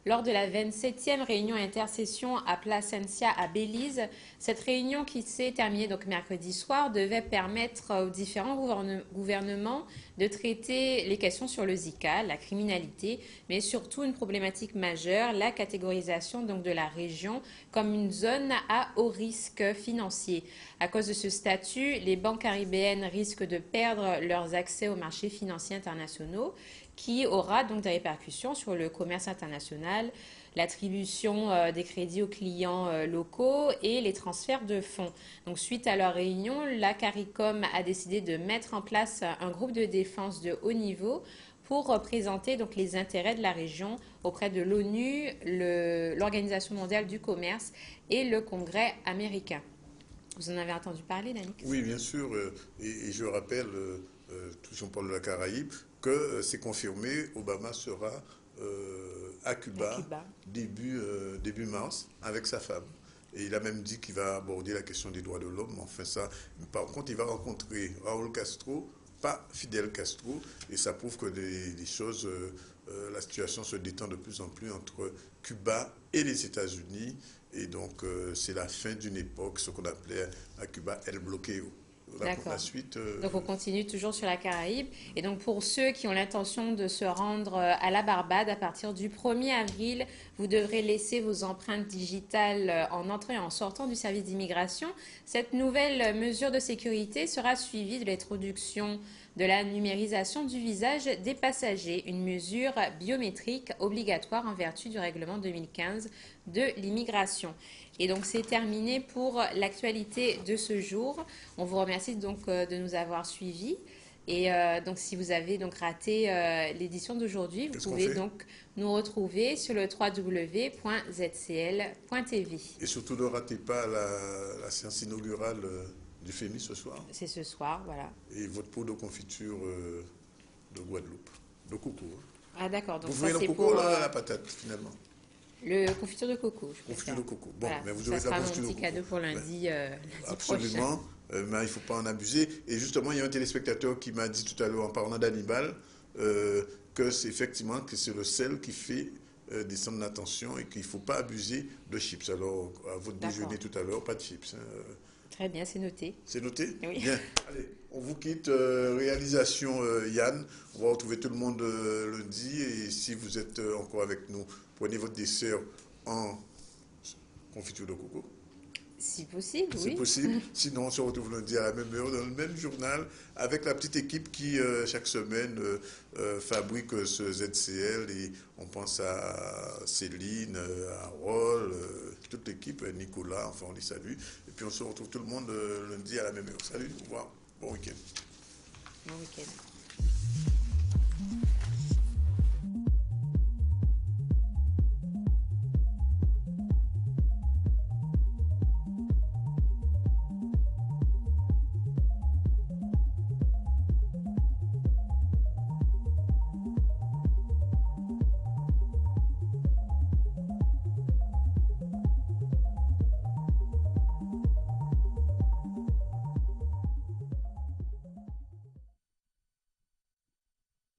lors de la 27e réunion intersession à Placencia à Belize. Cette réunion qui s'est terminée donc mercredi soir devait permettre aux différents gouvernements de traiter les questions sur le Zika, la criminalité, mais surtout une problématique majeure, la catégorisation donc de la région comme une zone à haut risque financier. À cause de ce statut, les banques caribéennes risquent de perdre leurs accès aux marchés financiers internationaux, qui aura donc des répercussions sur le commerce international, l'attribution des crédits aux clients locaux et les transferts de fonds. Donc, suite à leur réunion, la CARICOM a décidé de mettre en place un groupe de défense de haut niveau pour représenter donc les intérêts de la région auprès de l'ONU, l'Organisation mondiale du commerce et le Congrès américain. Vous en avez entendu parler, Danick? Oui, bien sûr. Et je rappelle, toujours on parle de la Caraïbe, que c'est confirmé, Obama sera à Cuba, début mars avec sa femme. Et il a même dit qu'il va aborder la question des droits de l'homme. Enfin, ça, par contre, il va rencontrer Raúl Castro, pas Fidel Castro. Et ça prouve que les choses, la situation se détend de plus en plus entre Cuba et les États-Unis. Et donc, c'est la fin d'une époque, ce qu'on appelait à Cuba El Bloqueo. D'accord. Donc, on continue toujours sur la Caraïbe. Et donc, pour ceux qui ont l'intention de se rendre à la Barbade, à partir du 1er avril, vous devrez laisser vos empreintes digitales en entrant et en sortant du service d'immigration. Cette nouvelle mesure de sécurité sera suivie de l'introduction de la numérisation du visage des passagers, une mesure biométrique obligatoire en vertu du règlement 2015 de l'immigration. Et donc, c'est terminé pour l'actualité de ce jour. On vous remercie donc de nous avoir suivis. Et donc, si vous avez donc raté l'édition d'aujourd'hui, vous pouvez donc nous retrouver sur le www.zcl.tv. Et surtout, ne ratez pas la séance inaugurale du FEMI ce soir. C'est ce soir, voilà. Et votre pot de confiture de Guadeloupe, de coco. Ah d'accord, donc vous ça voulez c'est le coco, pour... la patate, finalement. Le confiture de coco, je Confiture de coco. Bon, voilà, mais vous ça aurez de la sera mon confiture de petit coco. cadeau pour lundi, lundi Absolument, prochain. mais il ne faut pas en abuser. Et justement, il y a un téléspectateur qui m'a dit tout à l'heure, en parlant d'Hannibal, que c'est effectivement que c'est le sel qui fait descendre la tension et qu'il ne faut pas abuser de chips. Alors, à votre déjeuner tout à l'heure, pas de chips. Très bien, c'est noté. C'est noté? Oui. Bien. Allez, on vous quitte. Réalisation Yann. On va retrouver tout le monde lundi. Et si vous êtes encore avec nous, prenez votre dessert en confiture de coco. Si possible, oui. C'est possible. Sinon, on se retrouve lundi à la même heure, dans le même journal, avec la petite équipe qui, chaque semaine, fabrique ce ZCL. Et on pense à Céline, à Harold, toute l'équipe, Nicolas, enfin, on les salue. Et puis, on se retrouve tout le monde lundi à la même heure. Salut, au revoir. Bon week-end. Bon week-end.